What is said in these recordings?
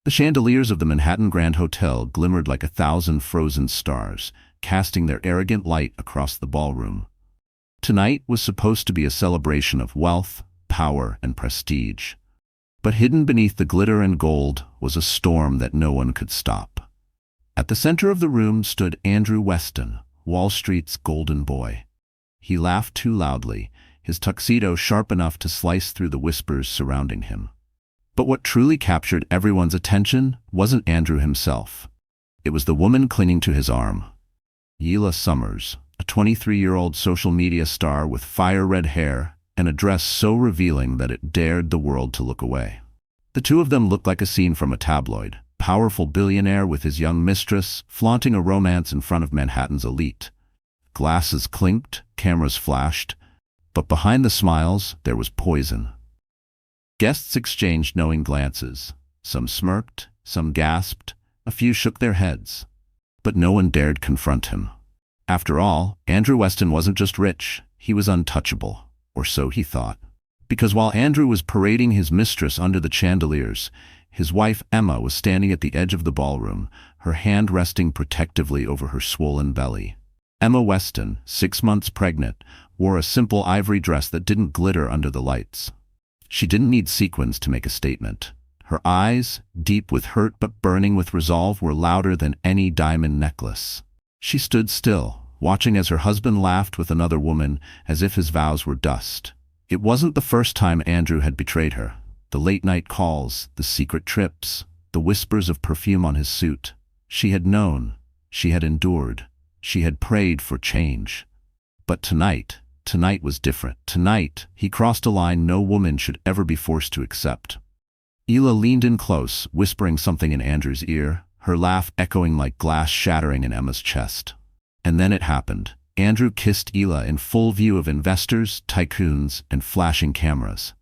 The chandeliers of the Manhattan Grand Hotel glimmered like 1,000 frozen stars, casting their arrogant light across the ballroom. Tonight was supposed to be a celebration of wealth, power, and prestige. But hidden beneath the glitter and gold was a storm that no one could stop. At the center of the room stood Andrew Weston, Wall Street's golden boy. He laughed too loudly, his tuxedo sharp enough to slice through the whispers surrounding him. But what truly captured everyone's attention wasn't Andrew himself. It was the woman clinging to his arm. Hila Summers, a 23-year-old social media star with fire-red hair and a dress so revealing that it dared the world to look away. The two of them looked like a scene from a tabloid. Powerful billionaire with his young mistress, flaunting a romance in front of Manhattan's elite. Glasses clinked, cameras flashed, but behind the smiles there was poison. Guests exchanged knowing glances. Some smirked, some gasped, a few shook their heads. But no one dared confront him. After all, Andrew Weston wasn't just rich, he was untouchable, or so he thought. Because while Andrew was parading his mistress under the chandeliers, his wife Emma was standing at the edge of the ballroom, her hand resting protectively over her swollen belly. Emma Weston, 6 months pregnant, wore a simple ivory dress that didn't glitter under the lights. She didn't need sequins to make a statement. Her eyes, deep with hurt but burning with resolve, were louder than any diamond necklace. She stood still, watching as her husband laughed with another woman, as if his vows were dust. It wasn't the first time Andrew had betrayed her. The late-night calls, the secret trips, the whispers of perfume on his suit. She had known, she had endured, she had prayed for change. But tonight was different. Tonight, he crossed a line no woman should ever be forced to accept. Hila leaned in close, whispering something in Andrew's ear, her laugh echoing like glass shattering in Emma's chest. And then it happened. Andrew kissed Hila in full view of investors, tycoons, and flashing cameras.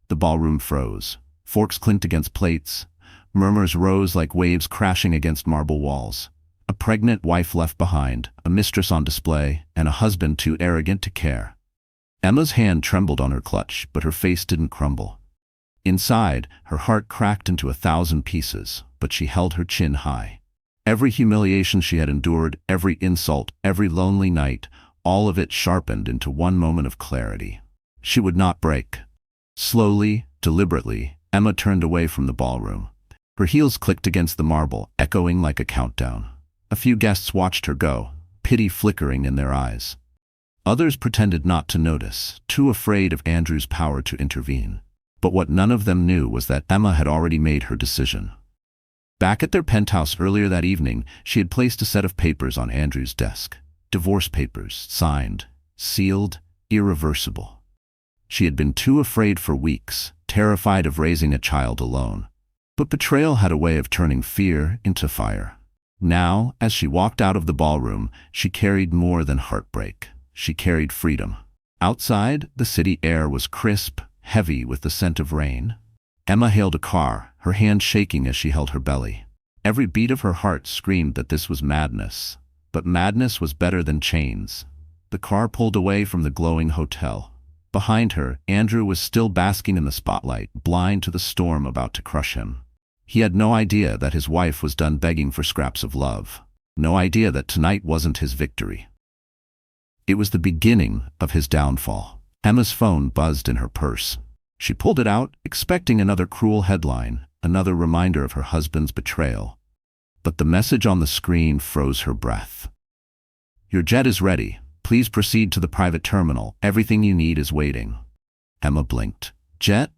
The ballroom froze. Forks clinked against plates. Murmurs rose like waves crashing against marble walls. A pregnant wife left behind, a mistress on display, and a husband too arrogant to care. Emma's hand trembled on her clutch, but her face didn't crumble. Inside, her heart cracked into 1,000 pieces, but she held her chin high. Every humiliation she had endured, every insult, every lonely night, all of it sharpened into one moment of clarity. She would not break. Slowly, deliberately, Emma turned away from the ballroom. Her heels clicked against the marble, echoing like a countdown. A few guests watched her go, pity flickering in their eyes. Others pretended not to notice, too afraid of Andrew's power to intervene. But what none of them knew was that Emma had already made her decision. Back at their penthouse earlier that evening, she had placed a set of papers on Andrew's desk. Divorce papers, signed, sealed, irreversible. She had been too afraid for weeks, terrified of raising a child alone. But betrayal had a way of turning fear into fire. Now, as she walked out of the ballroom, she carried more than heartbreak. She carried freedom. Outside, the city air was crisp, heavy with the scent of rain. Emma hailed a car, her hand shaking as she held her belly. Every beat of her heart screamed that this was madness. But madness was better than chains. The car pulled away from the glowing hotel. Behind her, Andrew was still basking in the spotlight, blind to the storm about to crush him. He had no idea that his wife was done begging for scraps of love. No idea that tonight wasn't his victory. It was the beginning of his downfall. Emma's phone buzzed in her purse. She pulled it out, expecting another cruel headline, another reminder of her husband's betrayal. But the message on the screen froze her breath. "Your jet is ready. Please proceed to the private terminal. Everything you need is waiting." Emma blinked. Jet?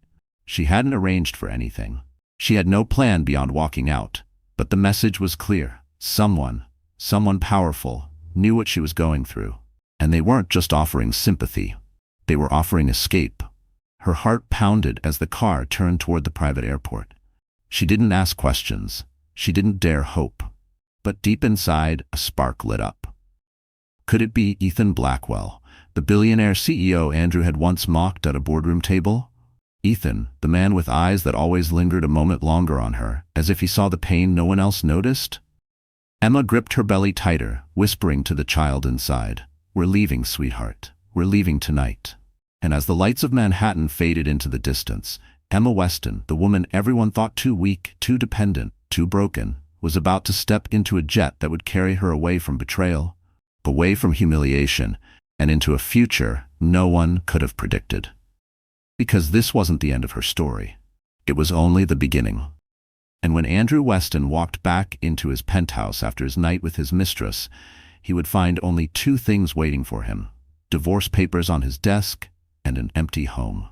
She hadn't arranged for anything. She had no plan beyond walking out. But the message was clear. Someone powerful, knew what she was going through. And they weren't just offering sympathy. They were offering escape. Her heart pounded as the car turned toward the private airport. She didn't ask questions. She didn't dare hope. But deep inside, a spark lit up. Could it be Ethan Blackwell, the billionaire CEO Andrew had once mocked at a boardroom table? Ethan, the man with eyes that always lingered a moment longer on her, as if he saw the pain no one else noticed? Emma gripped her belly tighter, whispering to the child inside, "We're leaving, sweetheart. We're leaving tonight." And as the lights of Manhattan faded into the distance, Emma Weston, the woman everyone thought too weak, too dependent, too broken, was about to step into a jet that would carry her away from betrayal, away from humiliation, and into a future no one could have predicted. Because this wasn't the end of her story. It was only the beginning. And when Andrew Weston walked back into his penthouse after his night with his mistress, he would find only two things waiting for him: divorce papers on his desk and an empty home.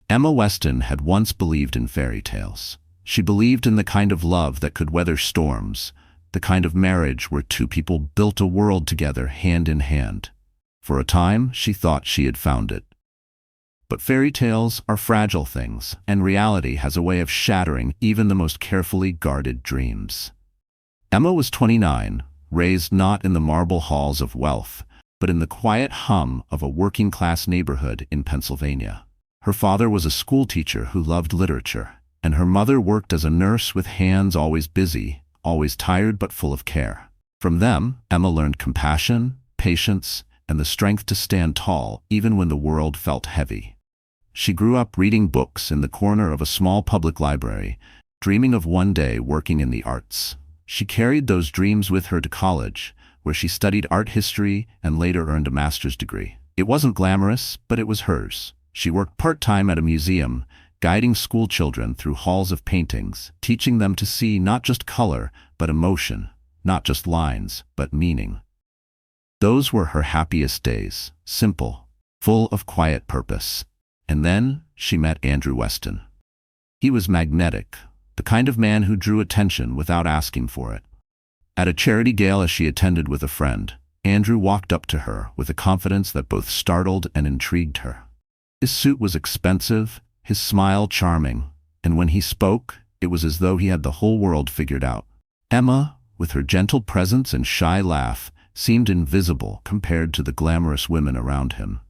Emma Weston had once believed in fairy tales. She believed in the kind of love that could weather storms, the kind of marriage where two people built a world together hand in hand. For a time, she thought she had found it. But fairy tales are fragile things, and reality has a way of shattering even the most carefully guarded dreams. Emma was 29, raised not in the marble halls of wealth, but in the quiet hum of a working-class neighborhood in Pennsylvania. Her father was a schoolteacher who loved literature, and her mother worked as a nurse with hands always busy, always tired but full of care. From them, Emma learned compassion, patience, and the strength to stand tall even when the world felt heavy. She grew up reading books in the corner of a small public library, dreaming of one day working in the arts. She carried those dreams with her to college, where she studied art history and later earned a master's degree. It wasn't glamorous, but it was hers. She worked part-time at a museum, guiding school children through halls of paintings, teaching them to see not just color, but emotion, not just lines, but meaning. Those were her happiest days, simple, full of quiet purpose. And then she met Andrew Weston. He was magnetic, the kind of man who drew attention without asking for it. At a charity gala she attended with a friend, Andrew walked up to her with a confidence that both startled and intrigued her. His suit was expensive, his smile charming, and when he spoke, it was as though he had the whole world figured out. Emma, with her gentle presence and shy laugh, seemed invisible compared to the glamorous women around him.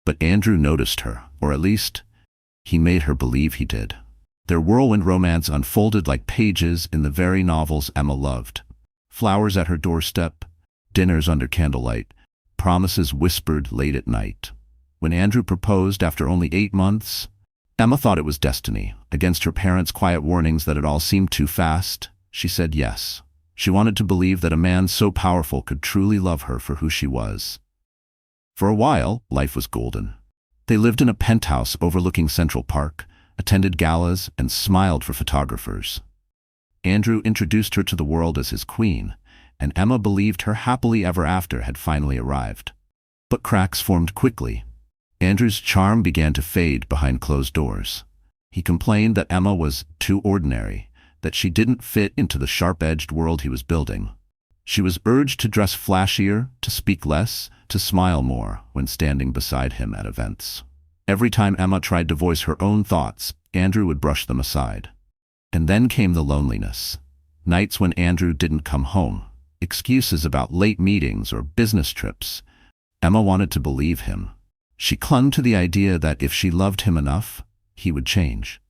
But Andrew noticed her, or at least, he made her believe he did. Their whirlwind romance unfolded like pages in the very novels Emma loved. Flowers at her doorstep, dinners under candlelight, promises whispered late at night. When Andrew proposed after only 8 months, Emma thought it was destiny. Against her parents' quiet warnings that it all seemed too fast, she said yes. She wanted to believe that a man so powerful could truly love her for who she was. For a while, life was golden. They lived in a penthouse overlooking Central Park, attended galas, and smiled for photographers. Andrew introduced her to the world as his queen, and Emma believed her happily ever after had finally arrived. But cracks formed quickly. Andrew's charm began to fade behind closed doors. He complained that Emma was too ordinary, that she didn't fit into the sharp-edged world he was building. She was urged to dress flashier, to speak less, to smile more when standing beside him at events. Every time Emma tried to voice her own thoughts, Andrew would brush them aside. And then came the loneliness. Nights when Andrew didn't come home, excuses about late meetings or business trips. Emma wanted to believe him. She clung to the idea that if she loved him enough, he would change.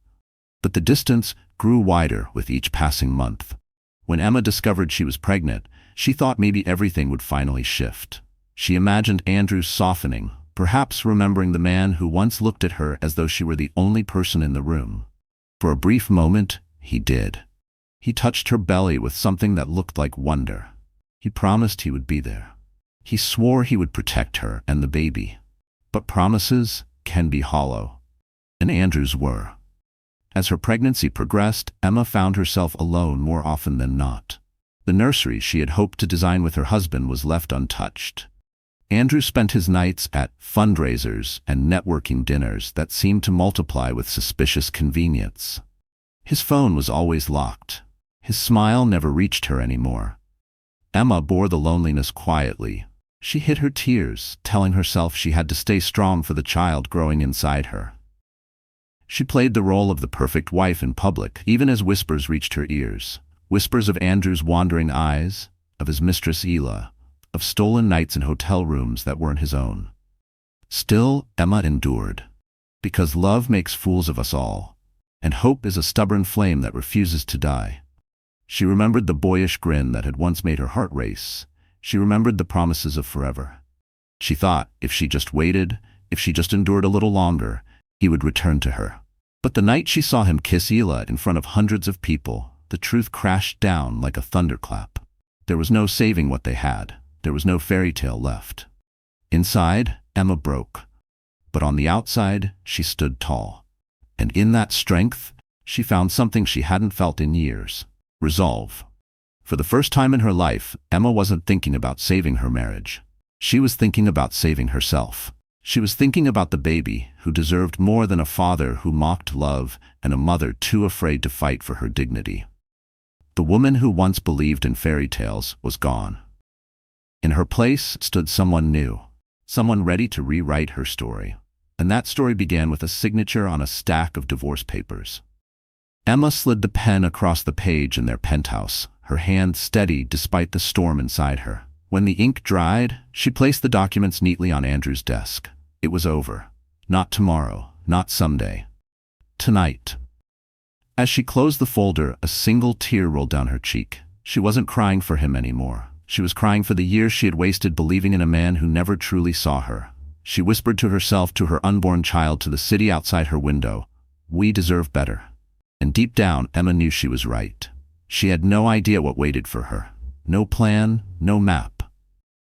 But the distance grew wider with each passing month. When Emma discovered she was pregnant, she thought maybe everything would finally shift. She imagined Andrew softening, perhaps remembering the man who once looked at her as though she were the only person in the room. For a brief moment, he did. He touched her belly with something that looked like wonder. He promised he would be there. He swore he would protect her and the baby. But promises can be hollow. And Andrew's were. As her pregnancy progressed, Emma found herself alone more often than not. The nursery she had hoped to design with her husband was left untouched. Andrew spent his nights at fundraisers and networking dinners that seemed to multiply with suspicious convenience. His phone was always locked. His smile never reached her anymore. Emma bore the loneliness quietly. She hid her tears, telling herself she had to stay strong for the child growing inside her. She played the role of the perfect wife in public, even as whispers reached her ears. Whispers of Andrew's wandering eyes, of his mistress Ela, of stolen nights in hotel rooms that weren't his own. Still, Emma endured. Because love makes fools of us all, and hope is a stubborn flame that refuses to die. She remembered the boyish grin that had once made her heart race. She remembered the promises of forever. She thought, if she just waited, if she just endured a little longer, he would return to her. But the night she saw him kiss Ela in front of hundreds of people, the truth crashed down like a thunderclap. There was no saving what they had. There was no fairy tale left. Inside, Emma broke. But on the outside, she stood tall. And in that strength, she found something she hadn't felt in years: resolve. For the first time in her life, Emma wasn't thinking about saving her marriage. She was thinking about saving herself. She was thinking about the baby who deserved more than a father who mocked love and a mother too afraid to fight for her dignity. The woman who once believed in fairy tales was gone. In her place stood someone new, someone ready to rewrite her story. And that story began with a signature on a stack of divorce papers. Emma slid the pen across the page in their penthouse, her hand steady despite the storm inside her. When the ink dried, she placed the documents neatly on Andrew's desk. It was over. Not tomorrow, not someday. Tonight. As she closed the folder, a single tear rolled down her cheek. She wasn't crying for him anymore. She was crying for the years she had wasted believing in a man who never truly saw her. She whispered to herself, to her unborn child, to the city outside her window, "We deserve better." And deep down, Emma knew she was right. She had no idea what waited for her. No plan, no map.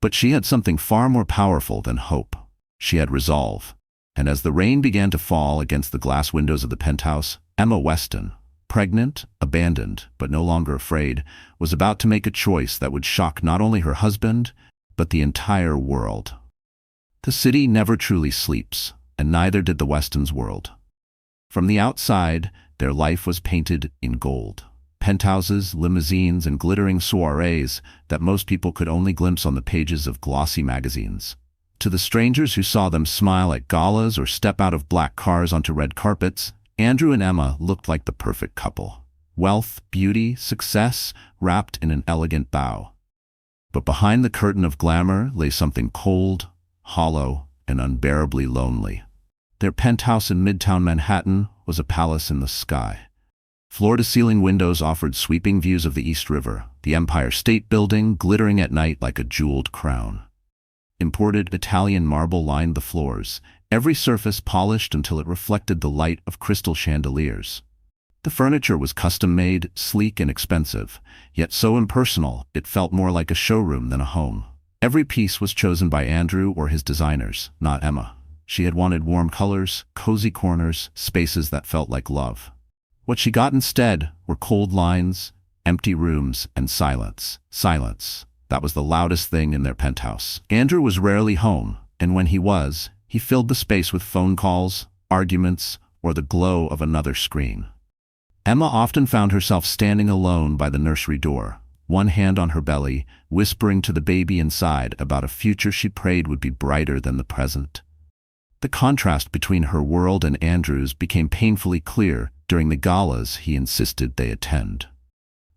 But she had something far more powerful than hope. She had resolve. And as the rain began to fall against the glass windows of the penthouse, Emma Weston, pregnant, abandoned, but no longer afraid, was about to make a choice that would shock not only her husband, but the entire world. The city never truly sleeps, and neither did the Weston's world. From the outside, their life was painted in gold. Penthouses, limousines, and glittering soirees that most people could only glimpse on the pages of glossy magazines. To the strangers who saw them smile at galas or step out of black cars onto red carpets, Andrew and Emma looked like the perfect couple. Wealth, beauty, success, wrapped in an elegant bow. But behind the curtain of glamour lay something cold, hollow, and unbearably lonely. Their penthouse in Midtown Manhattan was a palace in the sky. Floor-to-ceiling windows offered sweeping views of the East River, the Empire State Building glittering at night like a jeweled crown. Imported Italian marble lined the floors, every surface polished until it reflected the light of crystal chandeliers. The furniture was custom-made, sleek and expensive, yet so impersonal it felt more like a showroom than a home. Every piece was chosen by Andrew or his designers, not Emma. She had wanted warm colors, cozy corners, spaces that felt like love. What she got instead were cold lines, empty rooms, and silence. Silence. That was the loudest thing in their penthouse. Andrew was rarely home, and when he was, he filled the space with phone calls, arguments, or the glow of another screen. Emma often found herself standing alone by the nursery door, one hand on her belly, whispering to the baby inside about a future she prayed would be brighter than the present. The contrast between her world and Andrew's became painfully clear during the galas he insisted they attend.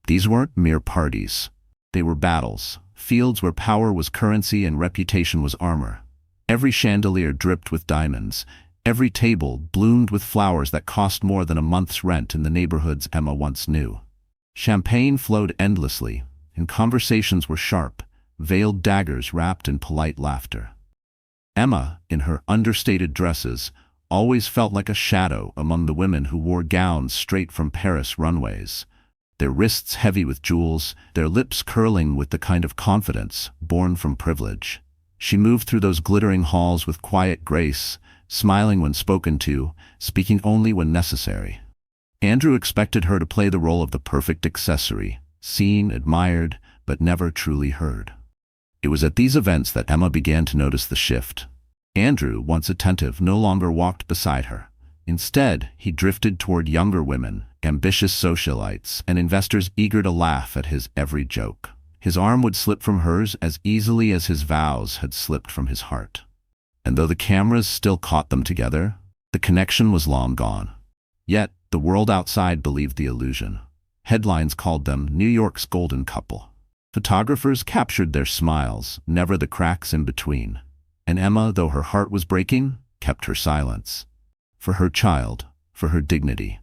These weren't mere parties. They were battles, fields where power was currency and reputation was armor. Every chandelier dripped with diamonds. Every table bloomed with flowers that cost more than a month's rent in the neighborhoods Emma once knew. Champagne flowed endlessly, and conversations were sharp, veiled daggers wrapped in polite laughter. Emma, in her understated dresses, always felt like a shadow among the women who wore gowns straight from Paris runways, their wrists heavy with jewels, their lips curling with the kind of confidence born from privilege. She moved through those glittering halls with quiet grace, smiling when spoken to, speaking only when necessary. Andrew expected her to play the role of the perfect accessory, seen, admired, but never truly heard. It was at these events that Emma began to notice the shift. Andrew, once attentive, no longer walked beside her. Instead, he drifted toward younger women, ambitious socialites, and investors eager to laugh at his every joke. His arm would slip from hers as easily as his vows had slipped from his heart. And though the cameras still caught them together, the connection was long gone. Yet, the world outside believed the illusion. Headlines called them New York's golden couple. Photographers captured their smiles, never the cracks in between. And Emma, though her heart was breaking, kept her silence. For her child, for her dignity.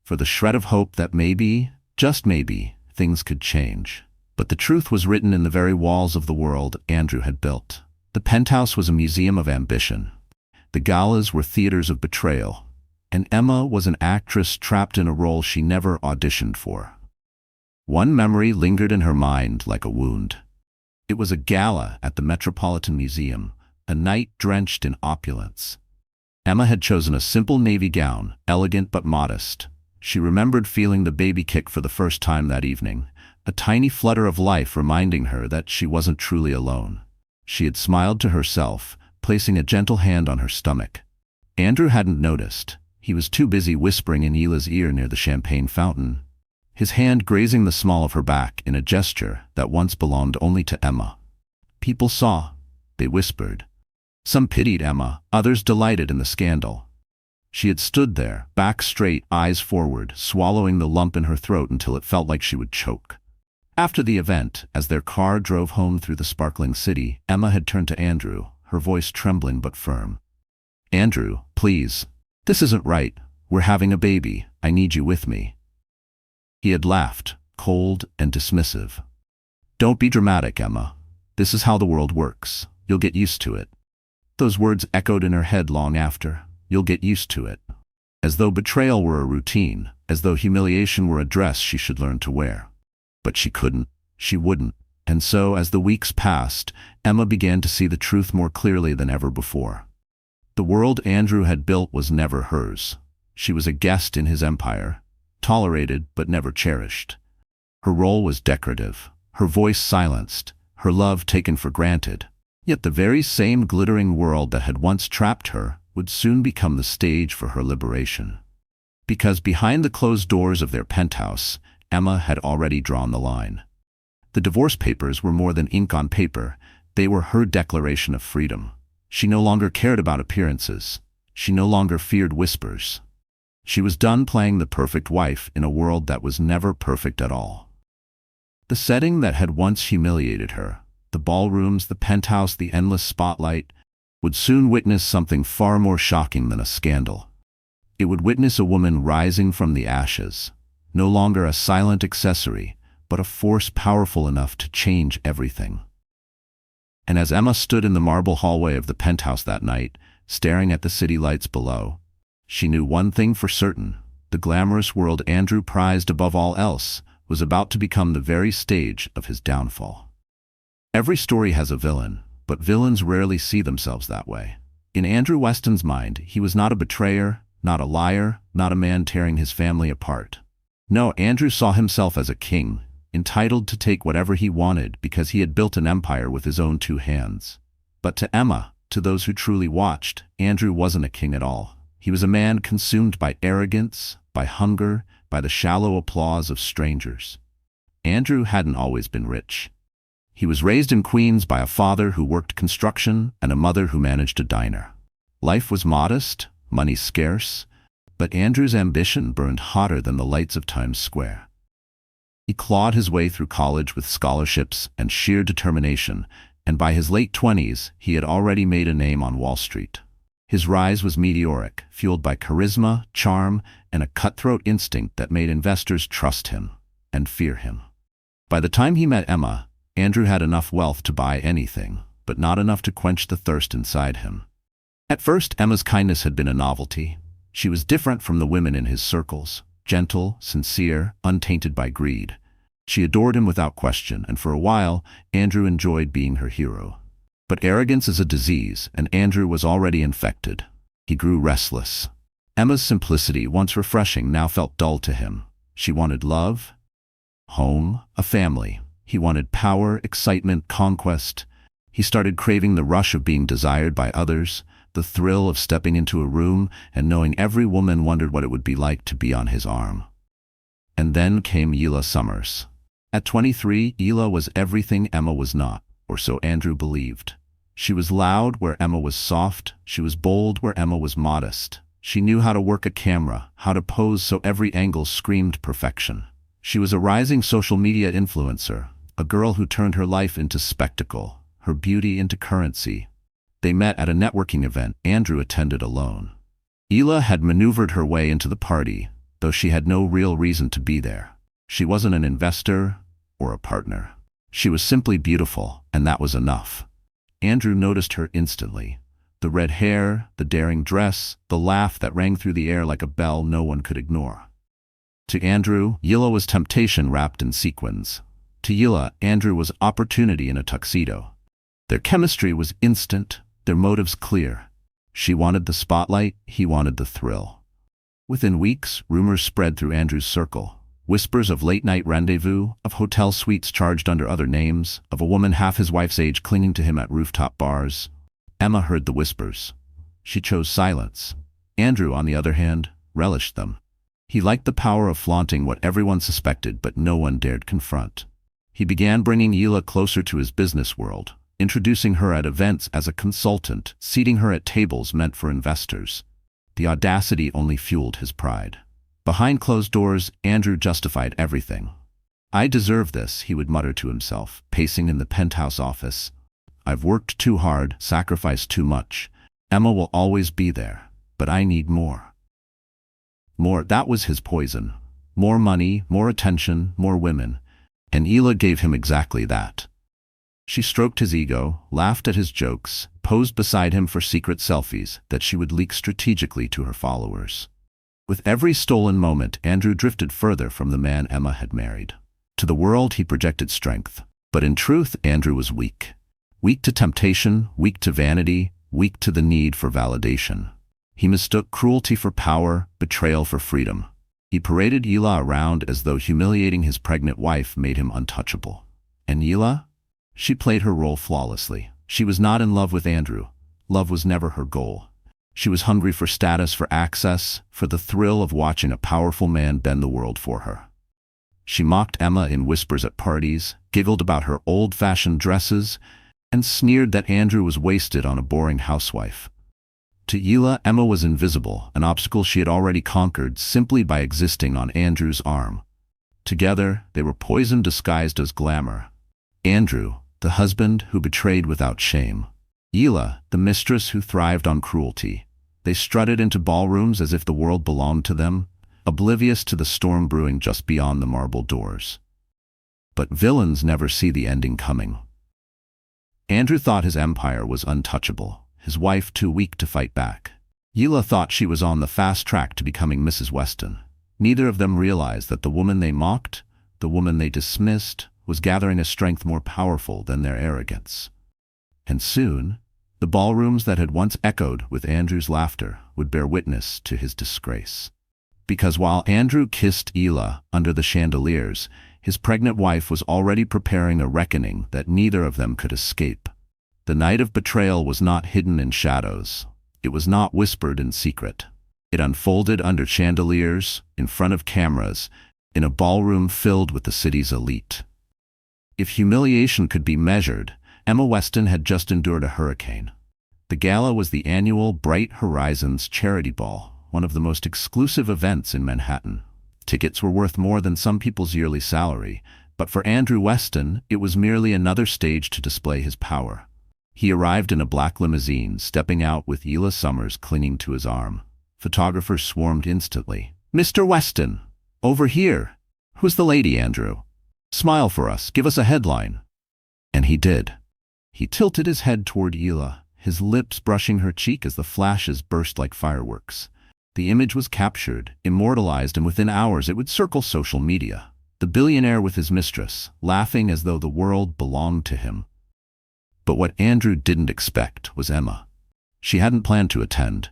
For the shred of hope that maybe, just maybe, things could change. But the truth was written in the very walls of the world Andrew had built. The penthouse was a museum of ambition. The galas were theaters of betrayal. And Emma was an actress trapped in a role she never auditioned for. One memory lingered in her mind like a wound. It was a gala at the Metropolitan Museum, a night drenched in opulence. Emma had chosen a simple navy gown, elegant but modest. She remembered feeling the baby kick for the first time that evening, a tiny flutter of life reminding her that she wasn't truly alone. She had smiled to herself, placing a gentle hand on her stomach. Andrew hadn't noticed. He was too busy whispering in Hila's ear near the champagne fountain, his hand grazing the small of her back in a gesture that once belonged only to Emma. People saw. They whispered. Some pitied Emma, others delighted in the scandal. She had stood there, back straight, eyes forward, swallowing the lump in her throat until it felt like she would choke. After the event, as their car drove home through the sparkling city, Emma had turned to Andrew, her voice trembling but firm. "Andrew, please. This isn't right. We're having a baby. I need you with me." He had laughed, cold and dismissive. "Don't be dramatic, Emma. This is how the world works. You'll get used to it." Those words echoed in her head long after. "You'll get used to it." As though betrayal were a routine, as though humiliation were a dress she should learn to wear. But she couldn't. She wouldn't. And so, as the weeks passed, Emma began to see the truth more clearly than ever before. The world Andrew had built was never hers. She was a guest in his empire, tolerated but never cherished. Her role was decorative, her voice silenced, her love taken for granted. Yet the very same glittering world that had once trapped her would soon become the stage for her liberation. Because behind the closed doors of their penthouse, Emma had already drawn the line. The divorce papers were more than ink on paper. They were her declaration of freedom. She no longer cared about appearances. She no longer feared whispers. She was done playing the perfect wife in a world that was never perfect at all. The setting that had once humiliated her, the ballrooms, the penthouse, the endless spotlight, would soon witness something far more shocking than a scandal. It would witness a woman rising from the ashes, no longer a silent accessory, but a force powerful enough to change everything. And as Emma stood in the marble hallway of the penthouse that night, staring at the city lights below, she knew one thing for certain: the glamorous world Andrew prized above all else was about to become the very stage of his downfall. Every story has a villain, but villains rarely see themselves that way. In Andrew Weston's mind, he was not a betrayer, not a liar, not a man tearing his family apart. No, Andrew saw himself as a king, entitled to take whatever he wanted because he had built an empire with his own two hands. But to Emma, to those who truly watched, Andrew wasn't a king at all. He was a man consumed by arrogance, by hunger, by the shallow applause of strangers. Andrew hadn't always been rich. He was raised in Queens by a father who worked construction and a mother who managed a diner. Life was modest, money scarce, but Andrew's ambition burned hotter than the lights of Times Square. He clawed his way through college with scholarships and sheer determination, and by his late 20s, he had already made a name on Wall Street. His rise was meteoric, fueled by charisma, charm, and a cutthroat instinct that made investors trust him and fear him. By the time he met Emma, Andrew had enough wealth to buy anything, but not enough to quench the thirst inside him. At first, Emma's kindness had been a novelty. She was different from the women in his circles, gentle, sincere, untainted by greed. She adored him without question, and for a while, Andrew enjoyed being her hero. But arrogance is a disease, and Andrew was already infected. He grew restless. Emma's simplicity, once refreshing, now felt dull to him. She wanted love, home, a family. He wanted power, excitement, conquest. He started craving the rush of being desired by others, the thrill of stepping into a room and knowing every woman wondered what it would be like to be on his arm. And then came Hila Summers. At 23, Hila was everything Emma was not, or so Andrew believed. She was loud where Emma was soft. She was bold where Emma was modest. She knew how to work a camera, how to pose so every angle screamed perfection. She was a rising social media influencer, a girl who turned her life into spectacle, her beauty into currency. They met at a networking event Andrew attended alone. Hila had maneuvered her way into the party, though she had no real reason to be there. She wasn't an investor or a partner. She was simply beautiful, and that was enough. Andrew noticed her instantly. The red hair, the daring dress, the laugh that rang through the air like a bell no one could ignore. To Andrew, Yila was temptation wrapped in sequins. To Yila, Andrew was opportunity in a tuxedo. Their chemistry was instant, their motives clear. She wanted the spotlight, he wanted the thrill. Within weeks, rumors spread through Andrew's circle. Whispers of late-night rendezvous, of hotel suites charged under other names, of a woman half his wife's age clinging to him at rooftop bars. Emma heard the whispers. She chose silence. Andrew, on the other hand, relished them. He liked the power of flaunting what everyone suspected but no one dared confront. He began bringing Yila closer to his business world, introducing her at events as a consultant, seating her at tables meant for investors. The audacity only fueled his pride. Behind closed doors, Andrew justified everything. "I deserve this," he would mutter to himself, pacing in the penthouse office. "I've worked too hard, sacrificed too much. Emma will always be there, but I need more." More, that was his poison. More money, more attention, more women. And Yila gave him exactly that. She stroked his ego, laughed at his jokes, posed beside him for secret selfies that she would leak strategically to her followers. With every stolen moment, Andrew drifted further from the man Emma had married. To the world he projected strength, but in truth Andrew was weak. Weak to temptation, weak to vanity, weak to the need for validation. He mistook cruelty for power, betrayal for freedom. He paraded Yila around as though humiliating his pregnant wife made him untouchable. And Yila? She played her role flawlessly. She was not in love with Andrew. Love was never her goal. She was hungry for status, for access, for the thrill of watching a powerful man bend the world for her. She mocked Emma in whispers at parties, giggled about her old-fashioned dresses, and sneered that Andrew was wasted on a boring housewife. To Yila, Emma was invisible, an obstacle she had already conquered simply by existing on Andrew's arm. Together, they were poison disguised as glamour. Andrew, the husband who betrayed without shame. Yila, the mistress who thrived on cruelty. They strutted into ballrooms as if the world belonged to them, oblivious to the storm brewing just beyond the marble doors. But villains never see the ending coming. Andrew thought his empire was untouchable, his wife too weak to fight back. Yila thought she was on the fast track to becoming Mrs. Weston. Neither of them realized that the woman they mocked, the woman they dismissed, was gathering a strength more powerful than their arrogance. And soon, the ballrooms that had once echoed with Andrew's laughter would bear witness to his disgrace. Because while Andrew kissed Yila under the chandeliers, his pregnant wife was already preparing a reckoning that neither of them could escape. The night of betrayal was not hidden in shadows. It was not whispered in secret. It unfolded under chandeliers, in front of cameras, in a ballroom filled with the city's elite. If humiliation could be measured, Emma Weston had just endured a hurricane. The gala was the annual Bright Horizons charity ball, one of the most exclusive events in Manhattan. Tickets were worth more than some people's yearly salary, but for Andrew Weston, it was merely another stage to display his power. He arrived in a black limousine, stepping out with Yila Summers clinging to his arm. Photographers swarmed instantly. "Mr. Weston! Over here! Who's the lady, Andrew? Smile for us, give us a headline." And he did. He tilted his head toward Yila, his lips brushing her cheek as the flashes burst like fireworks. The image was captured, immortalized, and within hours it would circle social media. The billionaire with his mistress, laughing as though the world belonged to him. But what Andrew didn't expect was Emma. She hadn't planned to attend.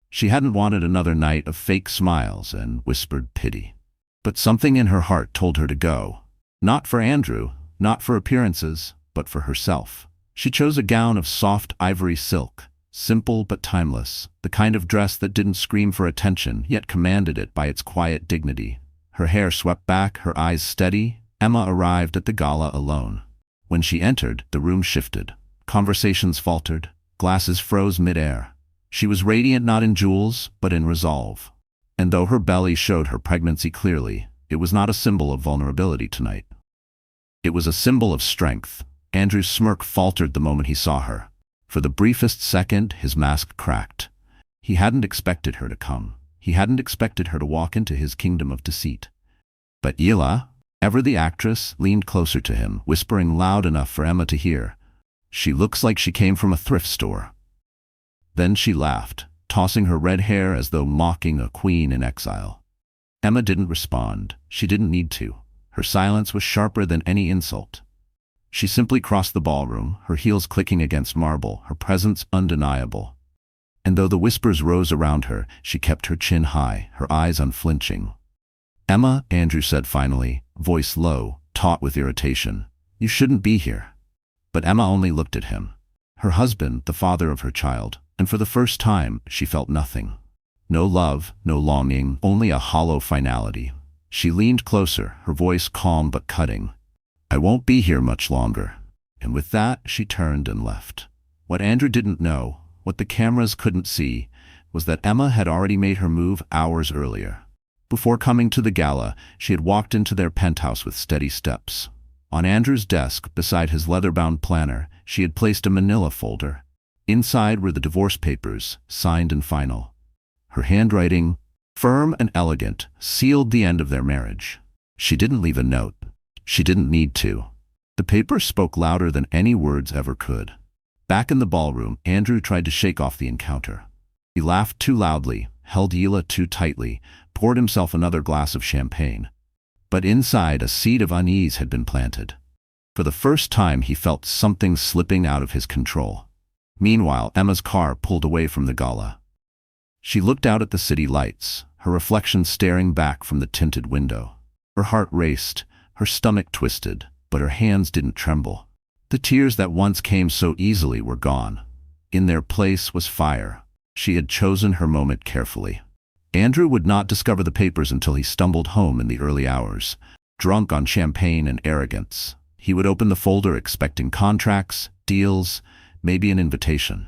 She hadn't wanted another night of fake smiles and whispered pity. But something in her heart told her to go. Not for Andrew, not for appearances, but for herself. She chose a gown of soft ivory silk, simple but timeless, the kind of dress that didn't scream for attention, yet commanded it by its quiet dignity. Her hair swept back, her eyes steady. Emma arrived at the gala alone. When she entered, the room shifted. Conversations faltered, glasses froze mid-air. She was radiant not in jewels, but in resolve. And though her belly showed her pregnancy clearly, it was not a symbol of vulnerability tonight. It was a symbol of strength. Andrew's smirk faltered the moment he saw her. For the briefest second, his mask cracked. He hadn't expected her to come. He hadn't expected her to walk into his kingdom of deceit. But Yila, ever the actress, leaned closer to him, whispering loud enough for Emma to hear. "She looks like she came from a thrift store." Then she laughed, tossing her red hair as though mocking a queen in exile. Emma didn't respond. She didn't need to. Her silence was sharper than any insult. She simply crossed the ballroom, her heels clicking against marble, her presence undeniable. And though the whispers rose around her, she kept her chin high, her eyes unflinching. "Emma," Andrew said finally, voice low, taut with irritation, "you shouldn't be here." But Emma only looked at him. Her husband, the father of her child, and for the first time, she felt nothing. No love, no longing, only a hollow finality. She leaned closer, her voice calm but cutting. "I won't be here much longer." And with that, she turned and left. What Andrew didn't know, what the cameras couldn't see, was that Emma had already made her move hours earlier. Before coming to the gala, she had walked into their penthouse with steady steps. On Andrew's desk, beside his leather-bound planner, she had placed a manila folder. Inside were the divorce papers, signed and final. Her handwriting, firm and elegant, sealed the end of their marriage. She didn't leave a note. She didn't need to. The papers spoke louder than any words ever could. Back in the ballroom, Andrew tried to shake off the encounter. He laughed too loudly, held Yila too tightly, poured himself another glass of champagne. But inside, a seed of unease had been planted. For the first time, he felt something slipping out of his control. Meanwhile, Emma's car pulled away from the gala. She looked out at the city lights, her reflection staring back from the tinted window. Her heart raced, her stomach twisted, but her hands didn't tremble. The tears that once came so easily were gone. In their place was fire. She had chosen her moment carefully. Andrew would not discover the papers until he stumbled home in the early hours, drunk on champagne and arrogance. He would open the folder expecting contracts, deals, maybe an invitation.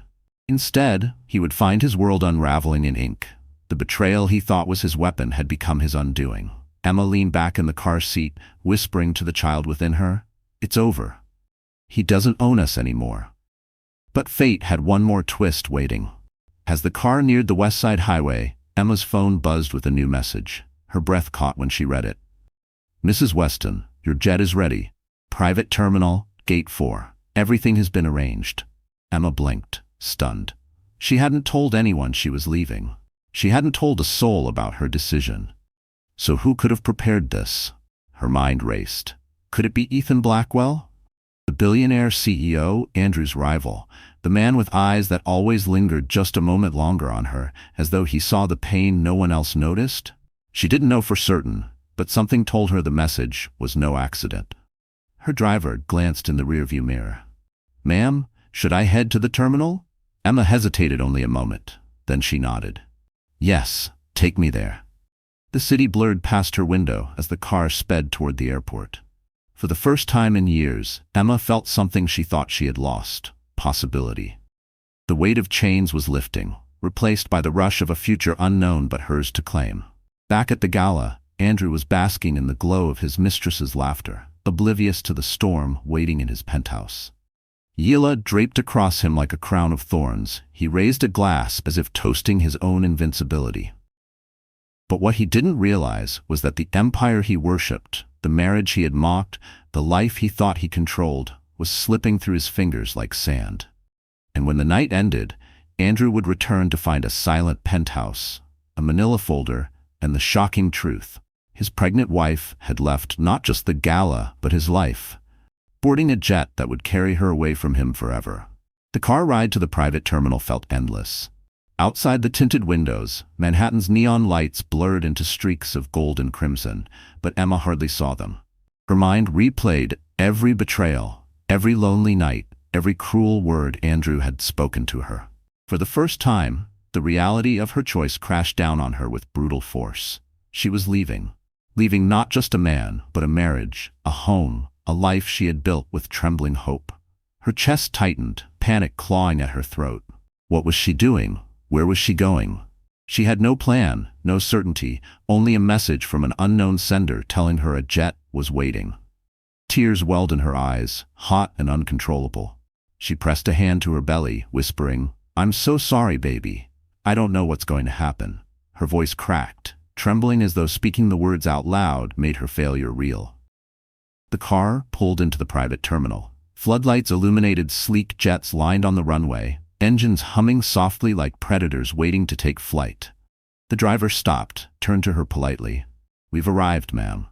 Instead, he would find his world unraveling in ink. The betrayal he thought was his weapon had become his undoing. Emma leaned back in the car seat, whispering to the child within her, "It's over. He doesn't own us anymore." But fate had one more twist waiting. As the car neared the West Side Highway, Emma's phone buzzed with a new message. Her breath caught when she read it. "Mrs. Weston, your jet is ready. Private terminal, gate 4. Everything has been arranged." Emma blinked, stunned. She hadn't told anyone she was leaving. She hadn't told a soul about her decision. So who could have prepared this? Her mind raced. Could it be Ethan Blackwell? The billionaire CEO, Andrew's rival, the man with eyes that always lingered just a moment longer on her, as though he saw the pain no one else noticed? She didn't know for certain, but something told her the message was no accident. Her driver glanced in the rearview mirror. "Ma'am, should I head to the terminal?" Emma hesitated only a moment. Then she nodded. "Yes, take me there." The city blurred past her window as the car sped toward the airport. For the first time in years, Emma felt something she thought she had lost: possibility. The weight of chains was lifting, replaced by the rush of a future unknown but hers to claim. Back at the gala, Andrew was basking in the glow of his mistress's laughter, oblivious to the storm waiting in his penthouse. Yila draped across him like a crown of thorns. He raised a glass as if toasting his own invincibility. But what he didn't realize was that the empire he worshipped, the marriage he had mocked, the life he thought he controlled, was slipping through his fingers like sand. And when the night ended, Andrew would return to find a silent penthouse, a manila folder, and the shocking truth: his pregnant wife had left not just the gala, but his life, boarding a jet that would carry her away from him forever. The car ride to the private terminal felt endless. Outside the tinted windows, Manhattan's neon lights blurred into streaks of gold and crimson, but Emma hardly saw them. Her mind replayed every betrayal, every lonely night, every cruel word Andrew had spoken to her. For the first time, the reality of her choice crashed down on her with brutal force. She was leaving. Leaving not just a man, but a marriage, a home, a life she had built with trembling hope. Her chest tightened, panic clawing at her throat. What was she doing? Where was she going? She had no plan, no certainty, only a message from an unknown sender telling her a jet was waiting. Tears welled in her eyes, hot and uncontrollable. She pressed a hand to her belly, whispering, "I'm so sorry, baby. I don't know what's going to happen." Her voice cracked, trembling as though speaking the words out loud made her failure real. The car pulled into the private terminal. Floodlights illuminated sleek jets lined on the runway, engines humming softly like predators waiting to take flight. The driver stopped, turned to her politely. "We've arrived, ma'am."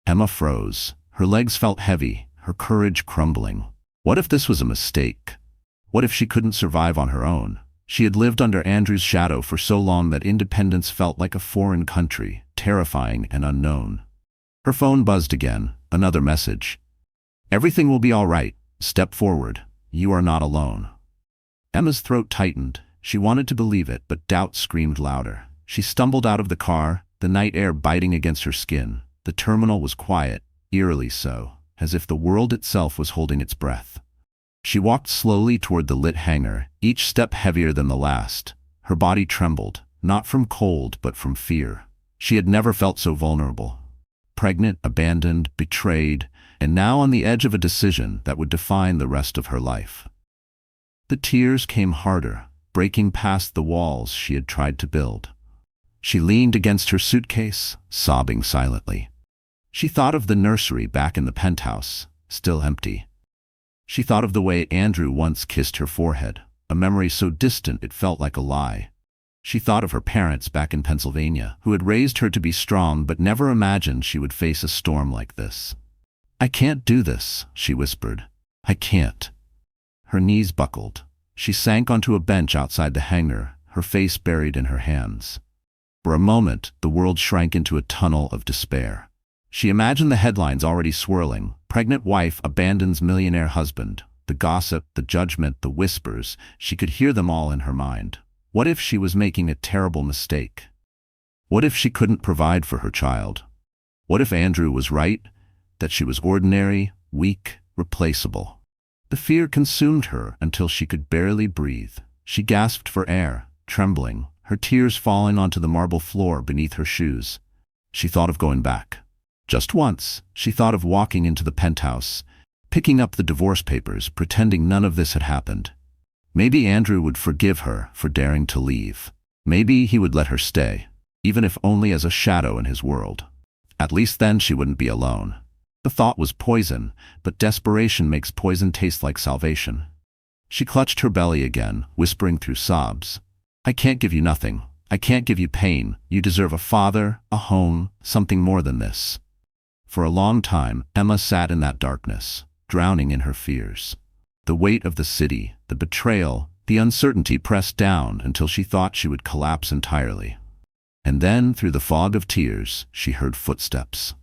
Emma froze. Her legs felt heavy, her courage crumbling. What if this was a mistake? What if she couldn't survive on her own? She had lived under Andrew's shadow for so long that independence felt like a foreign country, terrifying and unknown. Her phone buzzed again, another message. "Everything will be all right. Step forward. You are not alone." Emma's throat tightened. She wanted to believe it, but doubt screamed louder. She stumbled out of the car, the night air biting against her skin. The terminal was quiet, eerily so, as if the world itself was holding its breath. She walked slowly toward the lit hangar, each step heavier than the last. Her body trembled, not from cold but from fear. She had never felt so vulnerable. Pregnant, abandoned, betrayed, and now on the edge of a decision that would define the rest of her life. The tears came harder, breaking past the walls she had tried to build. She leaned against her suitcase, sobbing silently. She thought of the nursery back in the penthouse, still empty. She thought of the way Andrew once kissed her forehead, a memory so distant it felt like a lie. She thought of her parents back in Pennsylvania, who had raised her to be strong but never imagined she would face a storm like this. "I can't do this," she whispered. "I can't." Her knees buckled. She sank onto a bench outside the hangar, her face buried in her hands. For a moment, the world shrank into a tunnel of despair. She imagined the headlines already swirling. Pregnant wife abandons millionaire husband. The gossip, the judgment, the whispers, she could hear them all in her mind. What if she was making a terrible mistake? What if she couldn't provide for her child? What if Andrew was right, that she was ordinary, weak, replaceable? The fear consumed her until she could barely breathe. She gasped for air, trembling, her tears falling onto the marble floor beneath her shoes. She thought of going back. Just once, she thought of walking into the penthouse, picking up the divorce papers, pretending none of this had happened. Maybe Andrew would forgive her for daring to leave. Maybe he would let her stay, even if only as a shadow in his world. At least then she wouldn't be alone. The thought was poison, but desperation makes poison taste like salvation. She clutched her belly again, whispering through sobs. "I can't give you nothing. I can't give you pain. You deserve a father, a home, something more than this." For a long time, Emma sat in that darkness, drowning in her fears. The weight of the city, the betrayal, the uncertainty pressed down until she thought she would collapse entirely. And then, through the fog of tears, she heard footsteps.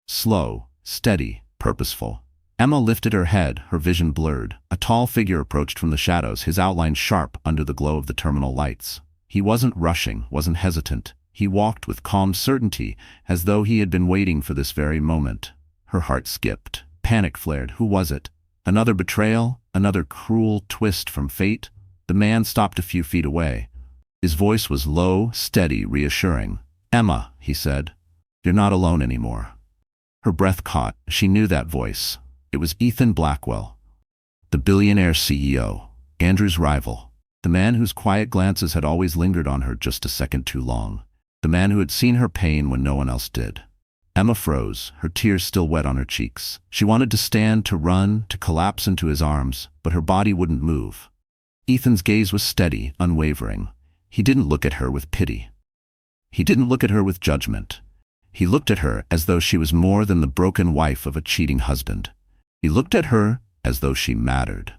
Slow, steady, purposeful. Emma lifted her head, her vision blurred. A tall figure approached from the shadows, his outline sharp under the glow of the terminal lights. He wasn't rushing, wasn't hesitant. He walked with calm certainty, as though he had been waiting for this very moment. Her heart skipped. Panic flared. Who was it? Another betrayal? Another cruel twist from fate? The man stopped a few feet away. His voice was low, steady, reassuring. "Emma," he said, "you're not alone anymore." Her breath caught. She knew that voice. It was Ethan Blackwell, the billionaire CEO, Andrew's rival, the man whose quiet glances had always lingered on her just a second too long. The man who had seen her pain when no one else did. Emma froze, her tears still wet on her cheeks. She wanted to stand, to run, to collapse into his arms, but her body wouldn't move. Ethan's gaze was steady, unwavering. He didn't look at her with pity. He didn't look at her with judgment. He looked at her as though she was more than the broken wife of a cheating husband. He looked at her as though she mattered.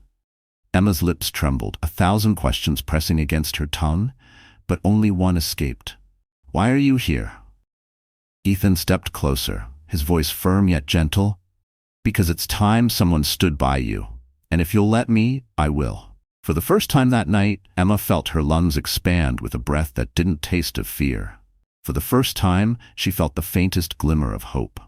Emma's lips trembled, 1,000 questions pressing against her tongue, but only one escaped. "Why are you here?" Ethan stepped closer, his voice firm yet gentle. "Because it's time someone stood by you. And if you'll let me, I will." For the first time that night, Emma felt her lungs expand with a breath that didn't taste of fear. For the first time, she felt the faintest glimmer of hope.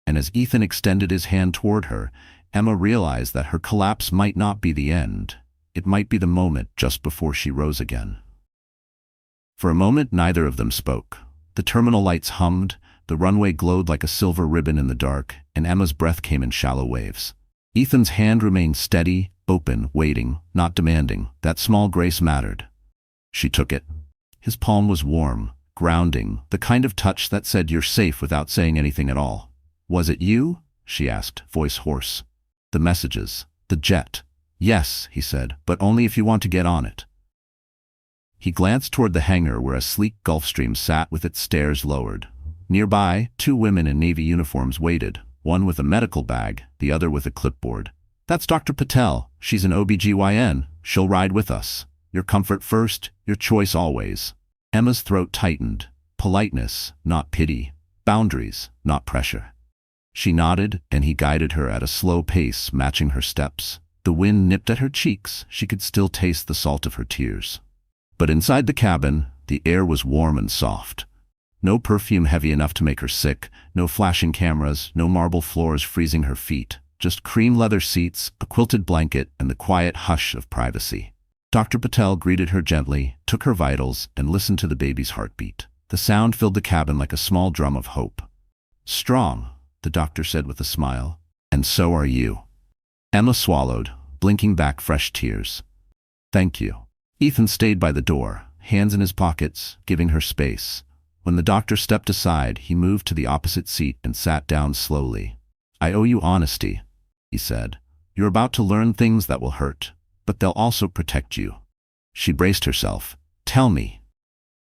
And as Ethan extended his hand toward her, Emma realized that her collapse might not be the end. It might be the moment just before she rose again. For a moment, neither of them spoke. The terminal lights hummed, the runway glowed like a silver ribbon in the dark, and Emma's breath came in shallow waves. Ethan's hand remained steady, open, waiting, not demanding. That small grace mattered. She took it. His palm was warm, grounding, the kind of touch that said you're safe without saying anything at all. "Was it you?" she asked, voice hoarse. "The messages, the jet, Yes, he said, but only if you want to get on it. He glanced toward the hangar where a sleek Gulfstream sat with its stairs lowered. Nearby, two women in Navy uniforms waited, one with a medical bag, the other with a clipboard. That's Dr. Patel. She's an OBGYN. She'll ride with us. Your comfort first, your choice always. Emma's throat tightened. Politeness, not pity. Boundaries, not pressure. She nodded, and he guided her at a slow pace, matching her steps. The wind nipped at her cheeks. She could still taste the salt of her tears. But inside the cabin, the air was warm and soft. No perfume heavy enough to make her sick, no flashing cameras, no marble floors freezing her feet. Just cream leather seats, a quilted blanket, and the quiet hush of privacy. Dr. Patel greeted her gently, took her vitals, and listened to the baby's heartbeat. The sound filled the cabin like a small drum of hope. Strong, the doctor said with a smile. And so are you. Emma swallowed, blinking back fresh tears. Thank you. Ethan stayed by the door, hands in his pockets, giving her space. When the doctor stepped aside, he moved to the opposite seat and sat down slowly. I owe you honesty, he said. You're about to learn things that will hurt, but they'll also protect you. She braced herself. Tell me.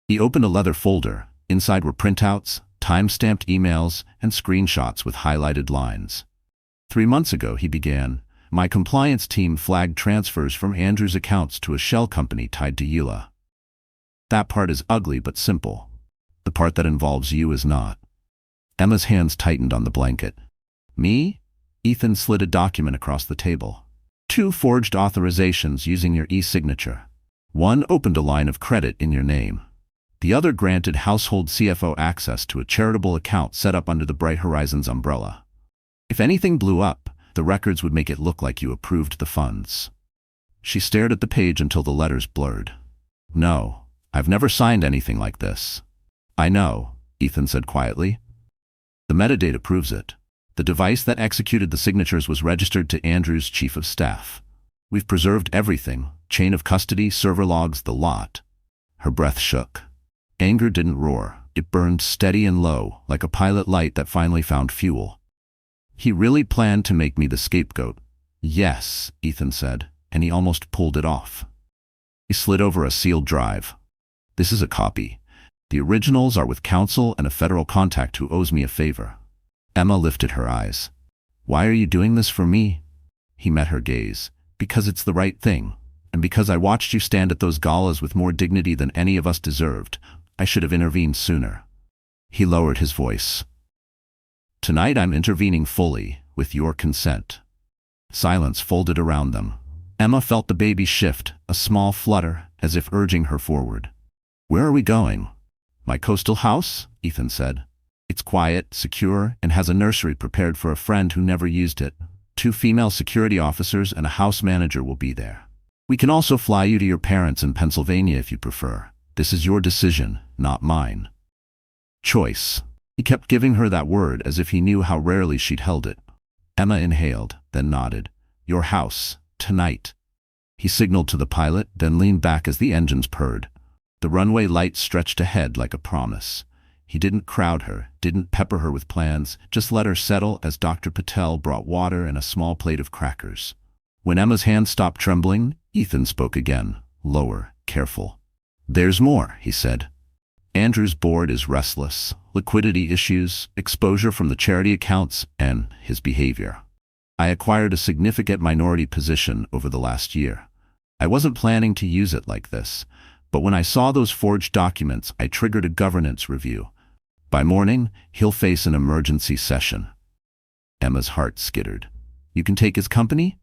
He opened a leather folder. Inside were printouts, time-stamped emails, and screenshots with highlighted lines. 3 months ago, he began, my compliance team flagged transfers from Andrew's accounts to a shell company tied to Yila. That part is ugly but simple. The part that involves you is not. Emma's hands tightened on the blanket. Me? Ethan slid a document across the table. 2 forged authorizations using your e-signature. One opened a line of credit in your name. The other granted household CFO access to a charitable account set up under the Bright Horizons umbrella. If anything blew up, the records would make it look like you approved the funds. She stared at the page until the letters blurred. No, I've never signed anything like this. I know, Ethan said quietly. The metadata proves it. The device that executed the signatures was registered to Andrew's chief of staff. We've preserved everything, chain of custody, server logs, the lot. Her breath shook. Anger didn't roar. It burned steady and low, like a pilot light that finally found fuel. He really planned to make me the scapegoat. Yes, Ethan said, and he almost pulled it off. He slid over a sealed drive. This is a copy. The originals are with counsel and a federal contact who owes me a favor. Emma lifted her eyes. Why are you doing this for me? He met her gaze. Because it's the right thing, and because I watched you stand at those galas with more dignity than any of us deserved. I should have intervened sooner. He lowered his voice. Tonight I'm intervening fully, with your consent. Silence folded around them. Emma felt the baby shift, a small flutter, as if urging her forward. Where are we going? My coastal house, Ethan said. It's quiet, secure, and has a nursery prepared for a friend who never used it. 2 female security officers and a house manager will be there. We can also fly you to your parents in Pennsylvania if you prefer. This is your decision, not mine. Choice. He kept giving her that word as if he knew how rarely she'd held it. Emma inhaled, then nodded. Your house, tonight. He signaled to the pilot, then leaned back as the engines purred. The runway light stretched ahead like a promise. He didn't crowd her, didn't pepper her with plans, just let her settle as Dr. Patel brought water and a small plate of crackers. When Emma's hand stopped trembling, Ethan spoke again, lower, careful. There's more, he said. Andrew's board is restless, liquidity issues, exposure from the charity accounts, and his behavior. I acquired a significant minority position over the last year. I wasn't planning to use it like this, but when I saw those forged documents, I triggered a governance review. By morning, he'll face an emergency session. Emma's heart skittered. You can take his company?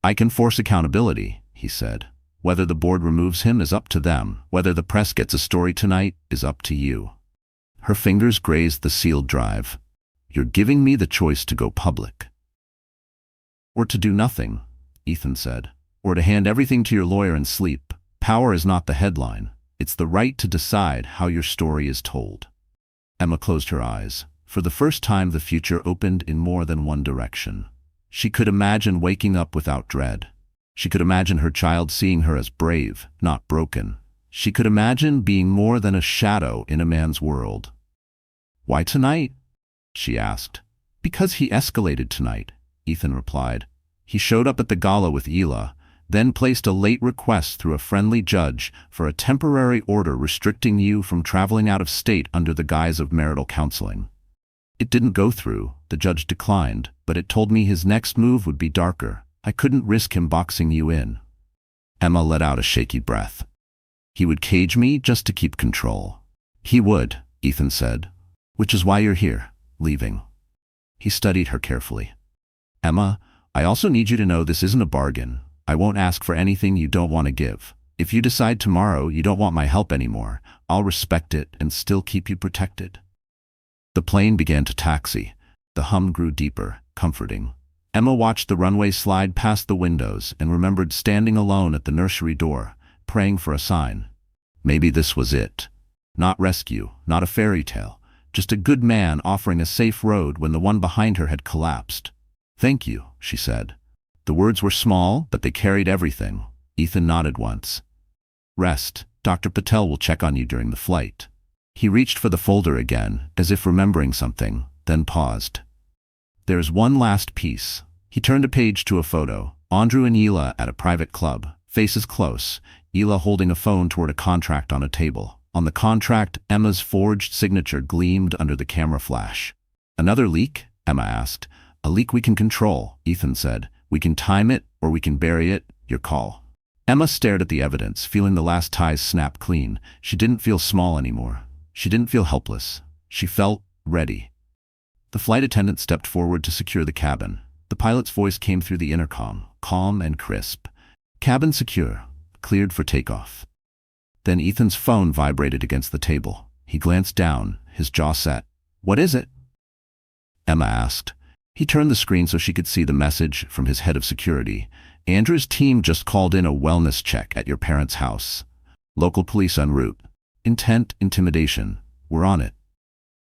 I can force accountability, he said. Whether the board removes him is up to them. Whether the press gets a story tonight is up to you. Her fingers grazed the sealed drive. You're giving me the choice to go public. Or to do nothing, Ethan said. Or to hand everything to your lawyer and sleep. Power is not the headline. It's the right to decide how your story is told. Emma closed her eyes. For the first time, the future opened in more than one direction. She could imagine waking up without dread. She could imagine her child seeing her as brave, not broken. She could imagine being more than a shadow in a man's world. Why tonight? She asked. Because he escalated tonight, Ethan replied. He showed up at the gala with Ela, then placed a late request through a friendly judge for a temporary order restricting you from traveling out of state under the guise of marital counseling. It didn't go through, the judge declined, but it told me his next move would be darker. I couldn't risk him boxing you in. Emma let out a shaky breath. He would cage me just to keep control. He would, Ethan said. Which is why you're here, leaving. He studied her carefully. Emma, I also need you to know this isn't a bargain. I won't ask for anything you don't want to give. If you decide tomorrow you don't want my help anymore, I'll respect it and still keep you protected. The plane began to taxi. The hum grew deeper, comforting. Emma watched the runway slide past the windows and remembered standing alone at the nursery door, praying for a sign. Maybe this was it. Not rescue, not a fairy tale, just a good man offering a safe road when the one behind her had collapsed. Thank you, she said. The words were small, but they carried everything. Ethan nodded once. Rest. Dr. Patel will check on you during the flight. He reached for the folder again, as if remembering something, then paused. There's one last piece. He turned a page to a photo. Andrew and Hila at a private club, faces close, Hila holding a phone toward a contract on a table. On the contract, Emma's forged signature gleamed under the camera flash. Another leak? Emma asked. A leak we can control, Ethan said. We can time it, or we can bury it. Your call. Emma stared at the evidence, feeling the last ties snap clean. She didn't feel small anymore. She didn't feel helpless. She felt ready. The flight attendant stepped forward to secure the cabin. The pilot's voice came through the intercom, calm and crisp. Cabin secure. Cleared for takeoff. Then Ethan's phone vibrated against the table. He glanced down, his jaw set. What is it? Emma asked. He turned the screen so she could see the message from his head of security. Andrew's team just called in a wellness check at your parents' house. Local police en route. Intent, intimidation. We're on it.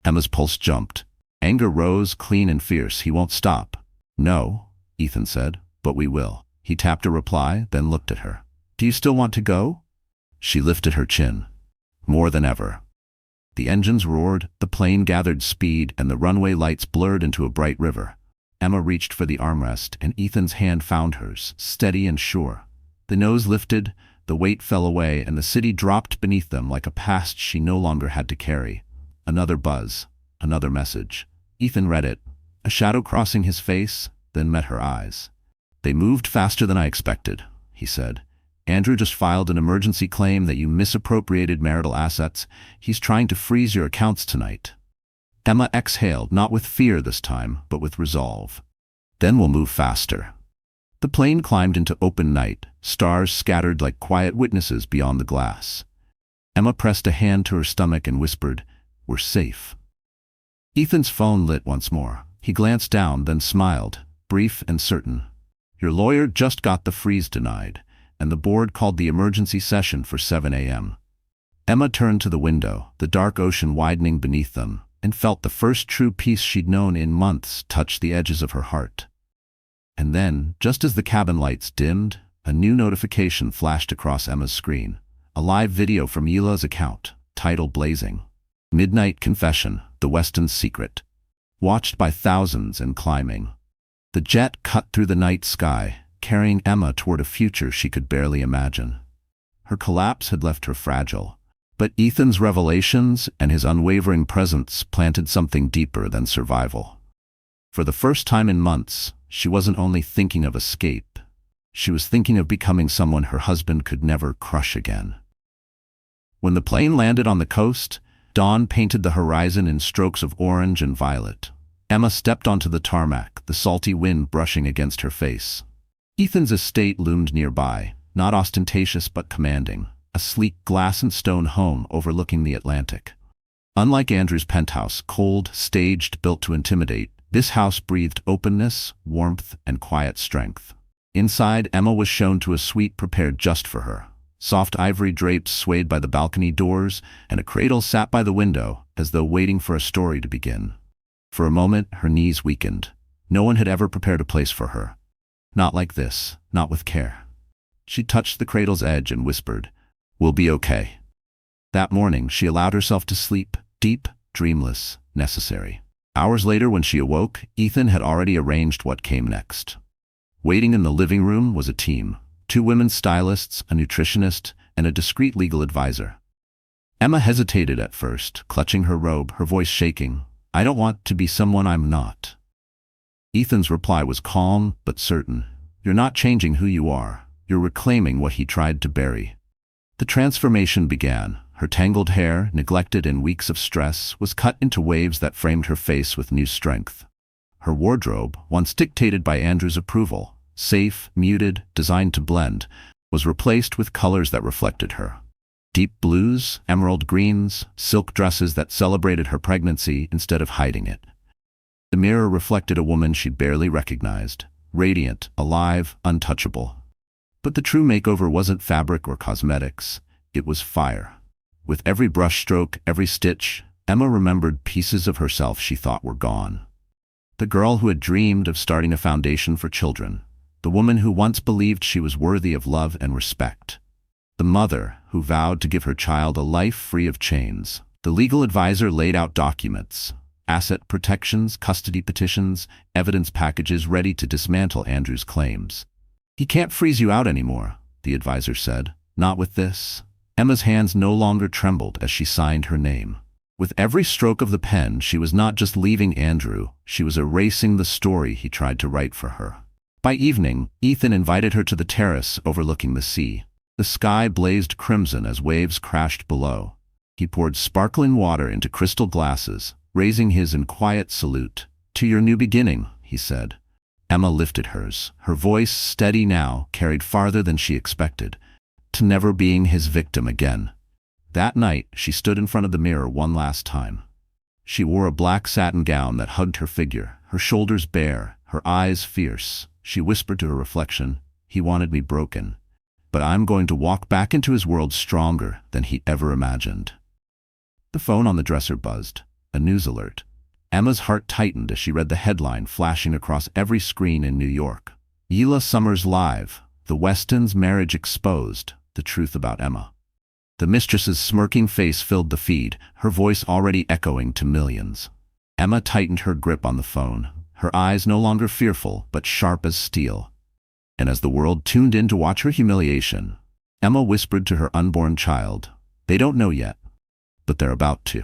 Emma's pulse jumped. Anger rose, clean and fierce. He won't stop. No, Ethan said, but we will. He tapped a reply, then looked at her. Do you still want to go? She lifted her chin. More than ever. The engines roared, the plane gathered speed, and the runway lights blurred into a bright river. Emma reached for the armrest, and Ethan's hand found hers, steady and sure. The nose lifted, the weight fell away, and the city dropped beneath them like a past she no longer had to carry. Another buzz, another message. Ethan read it, a shadow crossing his face, then met her eyes. They moved faster than I expected, he said. Andrew just filed an emergency claim that you misappropriated marital assets. He's trying to freeze your accounts tonight. Emma exhaled, not with fear this time, but with resolve. Then we'll move faster. The plane climbed into open night, stars scattered like quiet witnesses beyond the glass. Emma pressed a hand to her stomach and whispered, We're safe. Ethan's phone lit once more. He glanced down, then smiled, brief and certain. Your lawyer just got the freeze denied, and the board called the emergency session for 7 a.m. Emma turned to the window, the dark ocean widening beneath them, and felt the first true peace she'd known in months touch the edges of her heart. And then, just as the cabin lights dimmed, a new notification flashed across Emma's screen. A live video from Hila's account, title blazing. Midnight Confession, the Weston's Secret. Watched by thousands and climbing. The jet cut through the night sky, carrying Emma toward a future she could barely imagine. Her collapse had left her fragile, but Ethan's revelations and his unwavering presence planted something deeper than survival. For the first time in months, she wasn't only thinking of escape, she was thinking of becoming someone her husband could never crush again. When the plane landed on the coast, dawn painted the horizon in strokes of orange and violet. Emma stepped onto the tarmac, the salty wind brushing against her face. Ethan's estate loomed nearby, not ostentatious but commanding, a sleek glass and stone home overlooking the Atlantic. Unlike Andrew's penthouse, cold, staged, built to intimidate, this house breathed openness, warmth, and quiet strength. Inside, Emma was shown to a suite prepared just for her. Soft ivory drapes swayed by the balcony doors, and a cradle sat by the window, as though waiting for a story to begin. For a moment, her knees weakened. No one had ever prepared a place for her. Not like this, not with care. She touched the cradle's edge and whispered, We'll be okay. That morning, she allowed herself to sleep, deep, dreamless, necessary. Hours later, when she awoke, Ethan had already arranged what came next. Waiting in the living room was a team. 2 women stylists, a nutritionist, and a discreet legal advisor. Emma hesitated at first, clutching her robe, her voice shaking. "I don't want to be someone I'm not." Ethan's reply was calm but certain. "You're not changing who you are. You're reclaiming what he tried to bury." The transformation began. Her tangled hair, neglected in weeks of stress, was cut into waves that framed her face with new strength. Her wardrobe, once dictated by Andrew's approval, safe, muted, designed to blend, was replaced with colors that reflected her. Deep blues, emerald greens, silk dresses that celebrated her pregnancy instead of hiding it. The mirror reflected a woman she barely recognized, radiant, alive, untouchable. But the true makeover wasn't fabric or cosmetics, it was fire. With every brushstroke, every stitch, Emma remembered pieces of herself she thought were gone. The girl who had dreamed of starting a foundation for children. The woman who once believed she was worthy of love and respect. The mother who vowed to give her child a life free of chains. The legal advisor laid out documents, asset protections, custody petitions, evidence packages ready to dismantle Andrew's claims. "He can't freeze you out anymore," the advisor said. "Not with this." Emma's hands no longer trembled as she signed her name. With every stroke of the pen, she was not just leaving Andrew, she was erasing the story he tried to write for her. By evening, Ethan invited her to the terrace overlooking the sea. The sky blazed crimson as waves crashed below. He poured sparkling water into crystal glasses, raising his in quiet salute. "To your new beginning," he said. Emma lifted hers, her voice, steady now, carried farther than she expected. "To never being his victim again." That night, she stood in front of the mirror one last time. She wore a black satin gown that hugged her figure, her shoulders bare, her eyes fierce. She whispered to her reflection, "He wanted me broken. But I'm going to walk back into his world stronger than he ever imagined." The phone on the dresser buzzed, a news alert. Emma's heart tightened as she read the headline flashing across every screen in New York. "Yila Summers Live, the Westons' marriage exposed, the truth about Emma." The mistress's smirking face filled the feed, her voice already echoing to millions. Emma tightened her grip on the phone, her eyes no longer fearful but sharp as steel. And as the world tuned in to watch her humiliation, Emma whispered to her unborn child, "They don't know yet, but they're about to."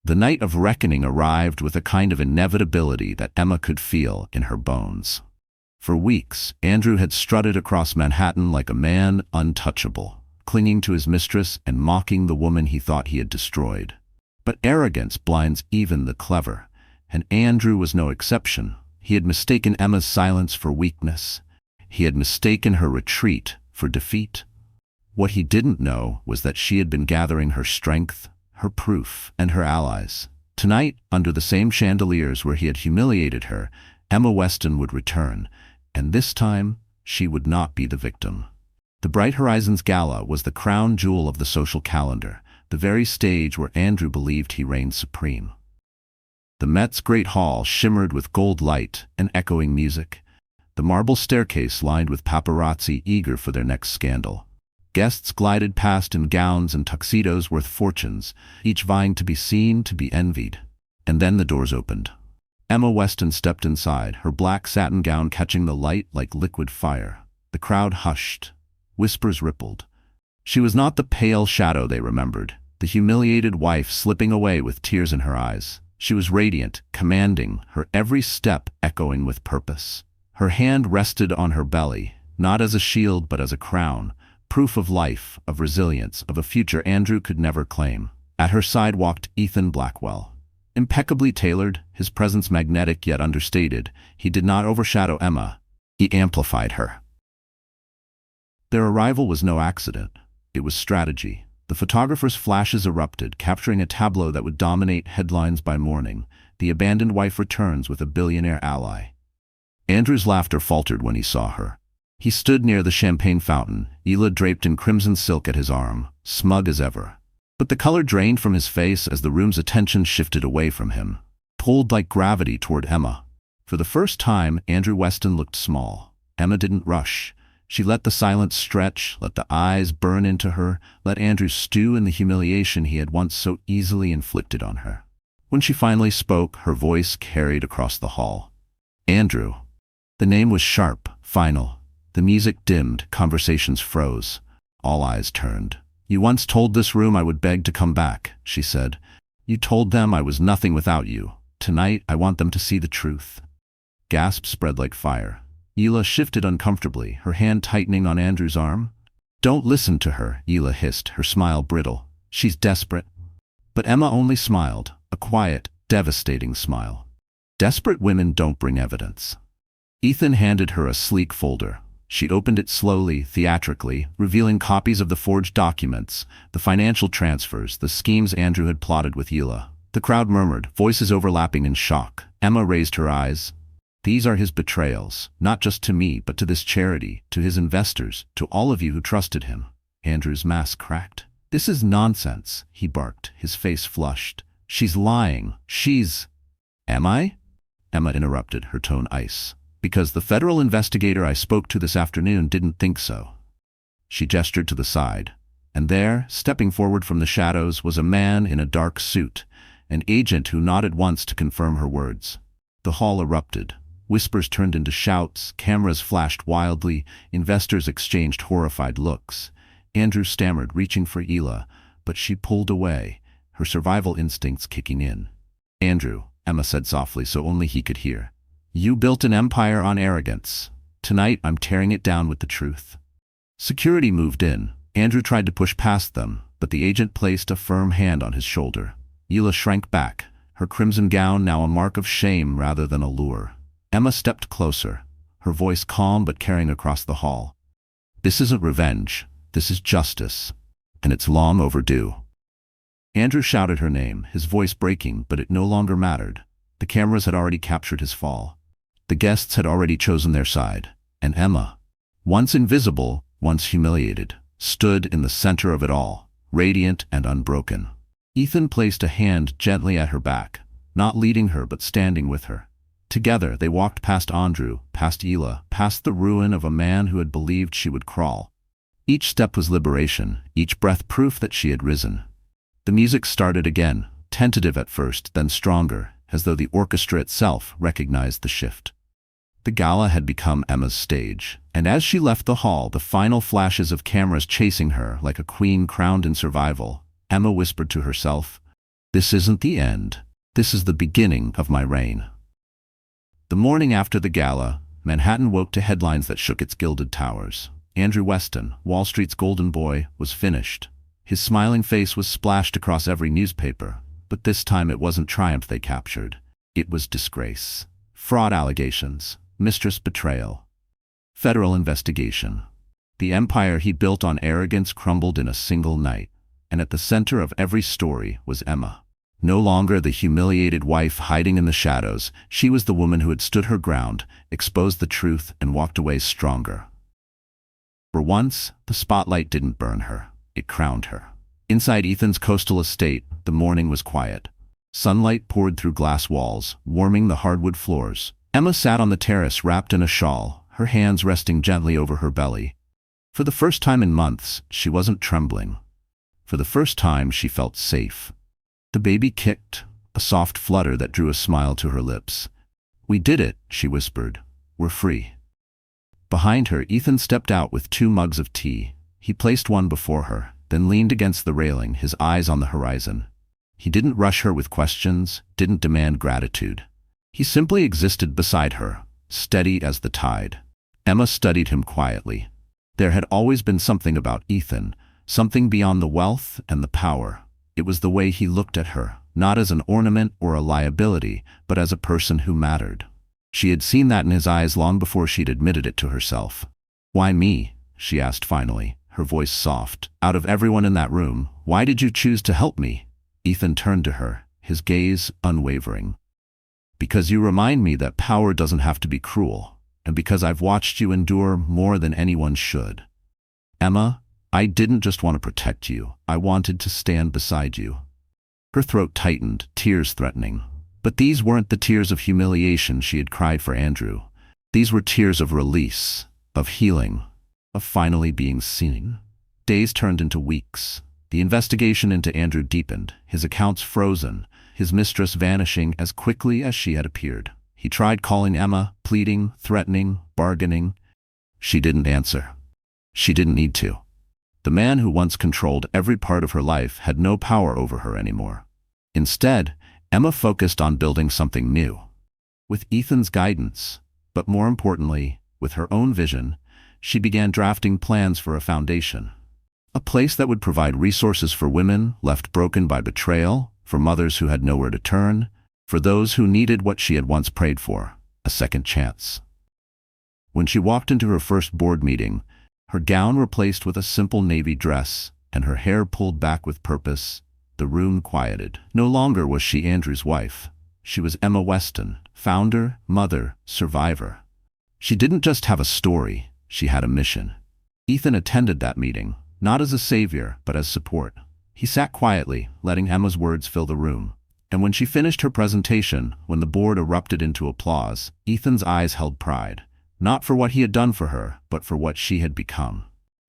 The night of reckoning arrived with a kind of inevitability that Emma could feel in her bones. For weeks, Andrew had strutted across Manhattan like a man untouchable, clinging to his mistress and mocking the woman he thought he had destroyed. But arrogance blinds even the clever, and Andrew was no exception. He had mistaken Emma's silence for weakness. He had mistaken her retreat for defeat. What he didn't know was that she had been gathering her strength, her proof, and her allies. Tonight, under the same chandeliers where he had humiliated her, Emma Weston would return, and this time she would not be the victim. The Bright Horizons Gala was the crown jewel of the social calendar, the very stage where Andrew believed he reigned supreme. The Met's Great Hall shimmered with gold light and echoing music, the marble staircase lined with paparazzi eager for their next scandal. Guests glided past in gowns and tuxedos worth fortunes, each vying to be seen, to be envied. And then the doors opened. Emma Weston stepped inside, her black satin gown catching the light like liquid fire. The crowd hushed. Whispers rippled. She was not the pale shadow they remembered, the humiliated wife slipping away with tears in her eyes. She was radiant, commanding, her every step echoing with purpose. Her hand rested on her belly, not as a shield but as a crown, proof of life, of resilience, of a future Andrew could never claim. At her side walked Ethan Blackwell. Impeccably tailored, his presence magnetic yet understated, he did not overshadow Emma, he amplified her. Their arrival was no accident. It was strategy. The photographer's flashes erupted, capturing a tableau that would dominate headlines by morning. The abandoned wife returns with a billionaire ally. Andrew's laughter faltered when he saw her. He stood near the champagne fountain, Yila draped in crimson silk at his arm, smug as ever. But the color drained from his face as the room's attention shifted away from him, pulled like gravity toward Emma. For the first time, Andrew Weston looked small. Emma didn't rush. She let the silence stretch, let the eyes burn into her, let Andrew stew in the humiliation he had once so easily inflicted on her. When she finally spoke, her voice carried across the hall. "Andrew." The name was sharp, final. The music dimmed, conversations froze. All eyes turned. "You once told this room I would beg to come back," she said. "You told them I was nothing without you. Tonight, I want them to see the truth." Gasps spread like fire. Hila shifted uncomfortably, her hand tightening on Andrew's arm. "Don't listen to her," Hila hissed, her smile brittle. "She's desperate." But Emma only smiled, a quiet, devastating smile. Desperate women don't bring evidence. Ethan handed her a sleek folder. She opened it slowly, theatrically, revealing copies of the forged documents, the financial transfers, the schemes Andrew had plotted with Hila. The crowd murmured, voices overlapping in shock. Emma raised her eyes. "These are his betrayals, not just to me, but to this charity, to his investors, to all of you who trusted him." Andrew's mask cracked. "This is nonsense," he barked, his face flushed. "She's lying. She's—" "Am I?" Emma interrupted, her tone ice. "Because the federal investigator I spoke to this afternoon didn't think so." She gestured to the side, and there, stepping forward from the shadows, was a man in a dark suit, an agent who nodded once to confirm her words. The hall erupted. Whispers turned into shouts, cameras flashed wildly, investors exchanged horrified looks. Andrew stammered, reaching for Hila, but she pulled away, her survival instincts kicking in. "Andrew," Emma said softly so only he could hear, "you built an empire on arrogance. Tonight I'm tearing it down with the truth." Security moved in. Andrew tried to push past them, but the agent placed a firm hand on his shoulder. Hila shrank back, her crimson gown now a mark of shame rather than a lure. Emma stepped closer, her voice calm but carrying across the hall. "This isn't revenge. This is justice. And it's long overdue." Andrew shouted her name, his voice breaking, but it no longer mattered. The cameras had already captured his fall. The guests had already chosen their side. And Emma, once invisible, once humiliated, stood in the center of it all, radiant and unbroken. Ethan placed a hand gently at her back, not leading her but standing with her. Together they walked past Andrew, past Hila, past the ruin of a man who had believed she would crawl. Each step was liberation, each breath proof that she had risen. The music started again, tentative at first, then stronger, as though the orchestra itself recognized the shift. The gala had become Emma's stage, and as she left the hall, the final flashes of cameras chasing her like a queen crowned in survival, Emma whispered to herself, "This isn't the end. This is the beginning of my reign." The morning after the gala, Manhattan woke to headlines that shook its gilded towers. Andrew Weston, Wall Street's golden boy, was finished. His smiling face was splashed across every newspaper, but this time it wasn't triumph they captured. It was disgrace. Fraud allegations, mistress betrayal, federal investigation. The empire he built on arrogance crumbled in a single night, and at the center of every story was Emma. No longer the humiliated wife hiding in the shadows, she was the woman who had stood her ground, exposed the truth, and walked away stronger. For once, the spotlight didn't burn her, it crowned her. Inside Ethan's coastal estate, the morning was quiet. Sunlight poured through glass walls, warming the hardwood floors. Emma sat on the terrace wrapped in a shawl, her hands resting gently over her belly. For the first time in months, she wasn't trembling. For the first time, she felt safe. The baby kicked, a soft flutter that drew a smile to her lips. "We did it," she whispered. "We're free." Behind her, Ethan stepped out with 2 mugs of tea. He placed one before her, then leaned against the railing, his eyes on the horizon. He didn't rush her with questions, didn't demand gratitude. He simply existed beside her, steady as the tide. Emma studied him quietly. There had always been something about Ethan, something beyond the wealth and the power. It was the way he looked at her, not as an ornament or a liability, but as a person who mattered. She had seen that in his eyes long before she'd admitted it to herself. "Why me?" she asked finally, her voice soft. "Out of everyone in that room, why did you choose to help me?" Ethan turned to her, his gaze unwavering. "Because you remind me that power doesn't have to be cruel, and because I've watched you endure more than anyone should. Emma, I didn't just want to protect you, I wanted to stand beside you." Her throat tightened, tears threatening. But these weren't the tears of humiliation she had cried for Andrew. These were tears of release, of healing, of finally being seen. Days turned into weeks. The investigation into Andrew deepened, his accounts frozen, his mistress vanishing as quickly as she had appeared. He tried calling Emma, pleading, threatening, bargaining. She didn't answer. She didn't need to. The man who once controlled every part of her life had no power over her anymore. Instead, Emma focused on building something new. With Ethan's guidance, but more importantly, with her own vision, she began drafting plans for a foundation. A place that would provide resources for women left broken by betrayal, for mothers who had nowhere to turn, for those who needed what she had once prayed for, a second chance. When she walked into her first board meeting, her gown replaced with a simple navy dress, and her hair pulled back with purpose, the room quieted. No longer was she Andrew's wife. She was Emma Weston, founder, mother, survivor. She didn't just have a story, she had a mission. Ethan attended that meeting, not as a savior, but as support. He sat quietly, letting Emma's words fill the room. And when she finished her presentation, when the board erupted into applause, Ethan's eyes held pride. Not for what he had done for her, but for what she had become.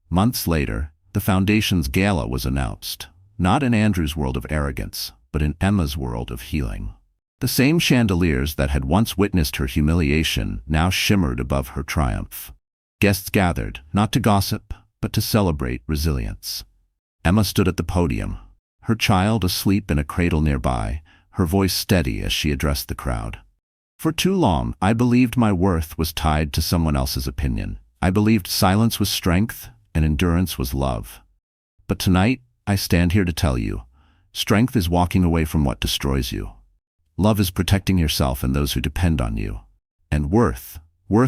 Months later, the Foundation's gala was announced. Not in Andrew's world of arrogance, but in Emma's world of healing. The same chandeliers that had once witnessed her humiliation now shimmered above her triumph. Guests gathered, not to gossip, but to celebrate resilience. Emma stood at the podium, her child asleep in a cradle nearby, her voice steady as she addressed the crowd. For too long, I believed my worth was tied to someone else's opinion. I believed silence was strength and endurance was love. But tonight, I stand here to tell you, strength is walking away from what destroys you. Love is protecting yourself and those who depend on you. And worth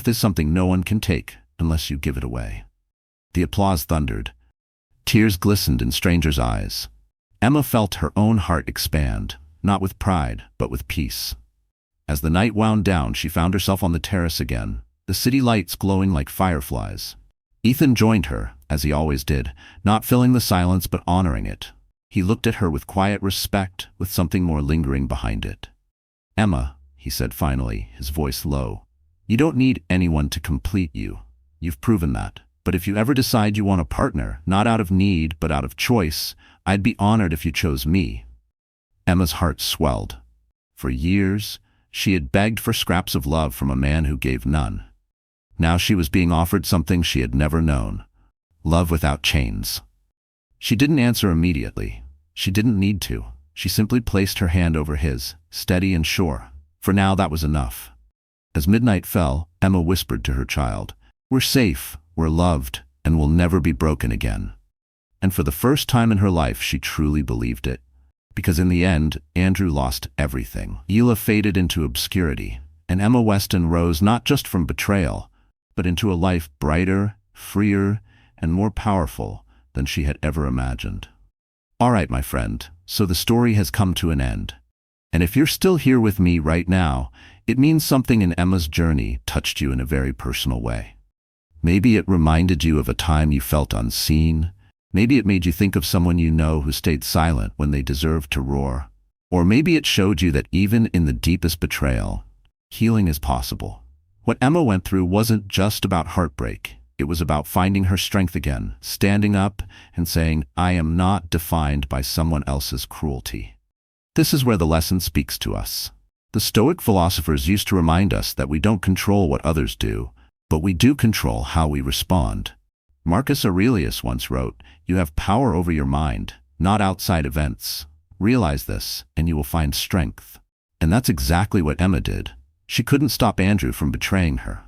is something no one can take unless you give it away. The applause thundered. Tears glistened in strangers' eyes. Emma felt her own heart expand, not with pride, but with peace. As the night wound down, she found herself on the terrace again, the city lights glowing like fireflies. Ethan joined her, as he always did, not filling the silence but honoring it. He looked at her with quiet respect, with something more lingering behind it. Emma, he said finally, his voice low, you don't need anyone to complete you. You've proven that. But if you ever decide you want a partner, not out of need but out of choice, I'd be honored if you chose me. Emma's heart swelled. For years, she had begged for scraps of love from a man who gave none. Now she was being offered something she had never known. Love without chains. She didn't answer immediately. She didn't need to. She simply placed her hand over his, steady and sure. For now that was enough. As midnight fell, Emma whispered to her child, we're safe, we're loved, and we'll never be broken again. And for the first time in her life she truly believed it. Because in the end, Andrew lost everything. Ela faded into obscurity, and Emma Weston rose not just from betrayal, but into a life brighter, freer, and more powerful than she had ever imagined. All right, my friend, so the story has come to an end. And if you're still here with me right now, it means something in Emma's journey touched you in a very personal way. Maybe it reminded you of a time you felt unseen. Maybe it made you think of someone you know who stayed silent when they deserved to roar. Or maybe it showed you that even in the deepest betrayal, healing is possible. What Emma went through wasn't just about heartbreak. It was about finding her strength again, standing up and saying, I am not defined by someone else's cruelty. This is where the lesson speaks to us. The Stoic philosophers used to remind us that we don't control what others do, but we do control how we respond. Marcus Aurelius once wrote, you have power over your mind, not outside events. Realize this, and you will find strength. And that's exactly what Emma did. She couldn't stop Andrew from betraying her.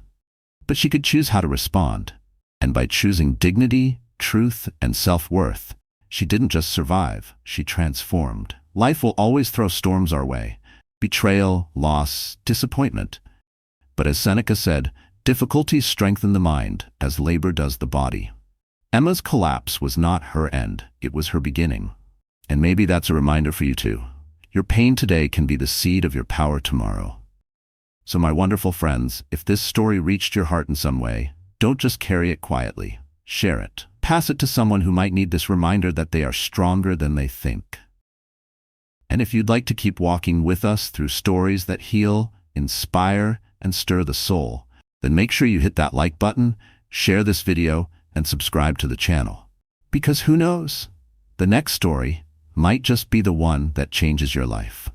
But she could choose how to respond. And by choosing dignity, truth, and self-worth, she didn't just survive, she transformed. Life will always throw storms our way. Betrayal, loss, disappointment. But as Seneca said, difficulties strengthen the mind as labor does the body. Emma's collapse was not her end, it was her beginning. And maybe that's a reminder for you too. Your pain today can be the seed of your power tomorrow. So my wonderful friends, if this story reached your heart in some way, don't just carry it quietly. Share it. Pass it to someone who might need this reminder that they are stronger than they think. And if you'd like to keep walking with us through stories that heal, inspire, and stir the soul, then make sure you hit that like button, share this video, and subscribe to the channel. Because who knows? The next story might just be the one that changes your life.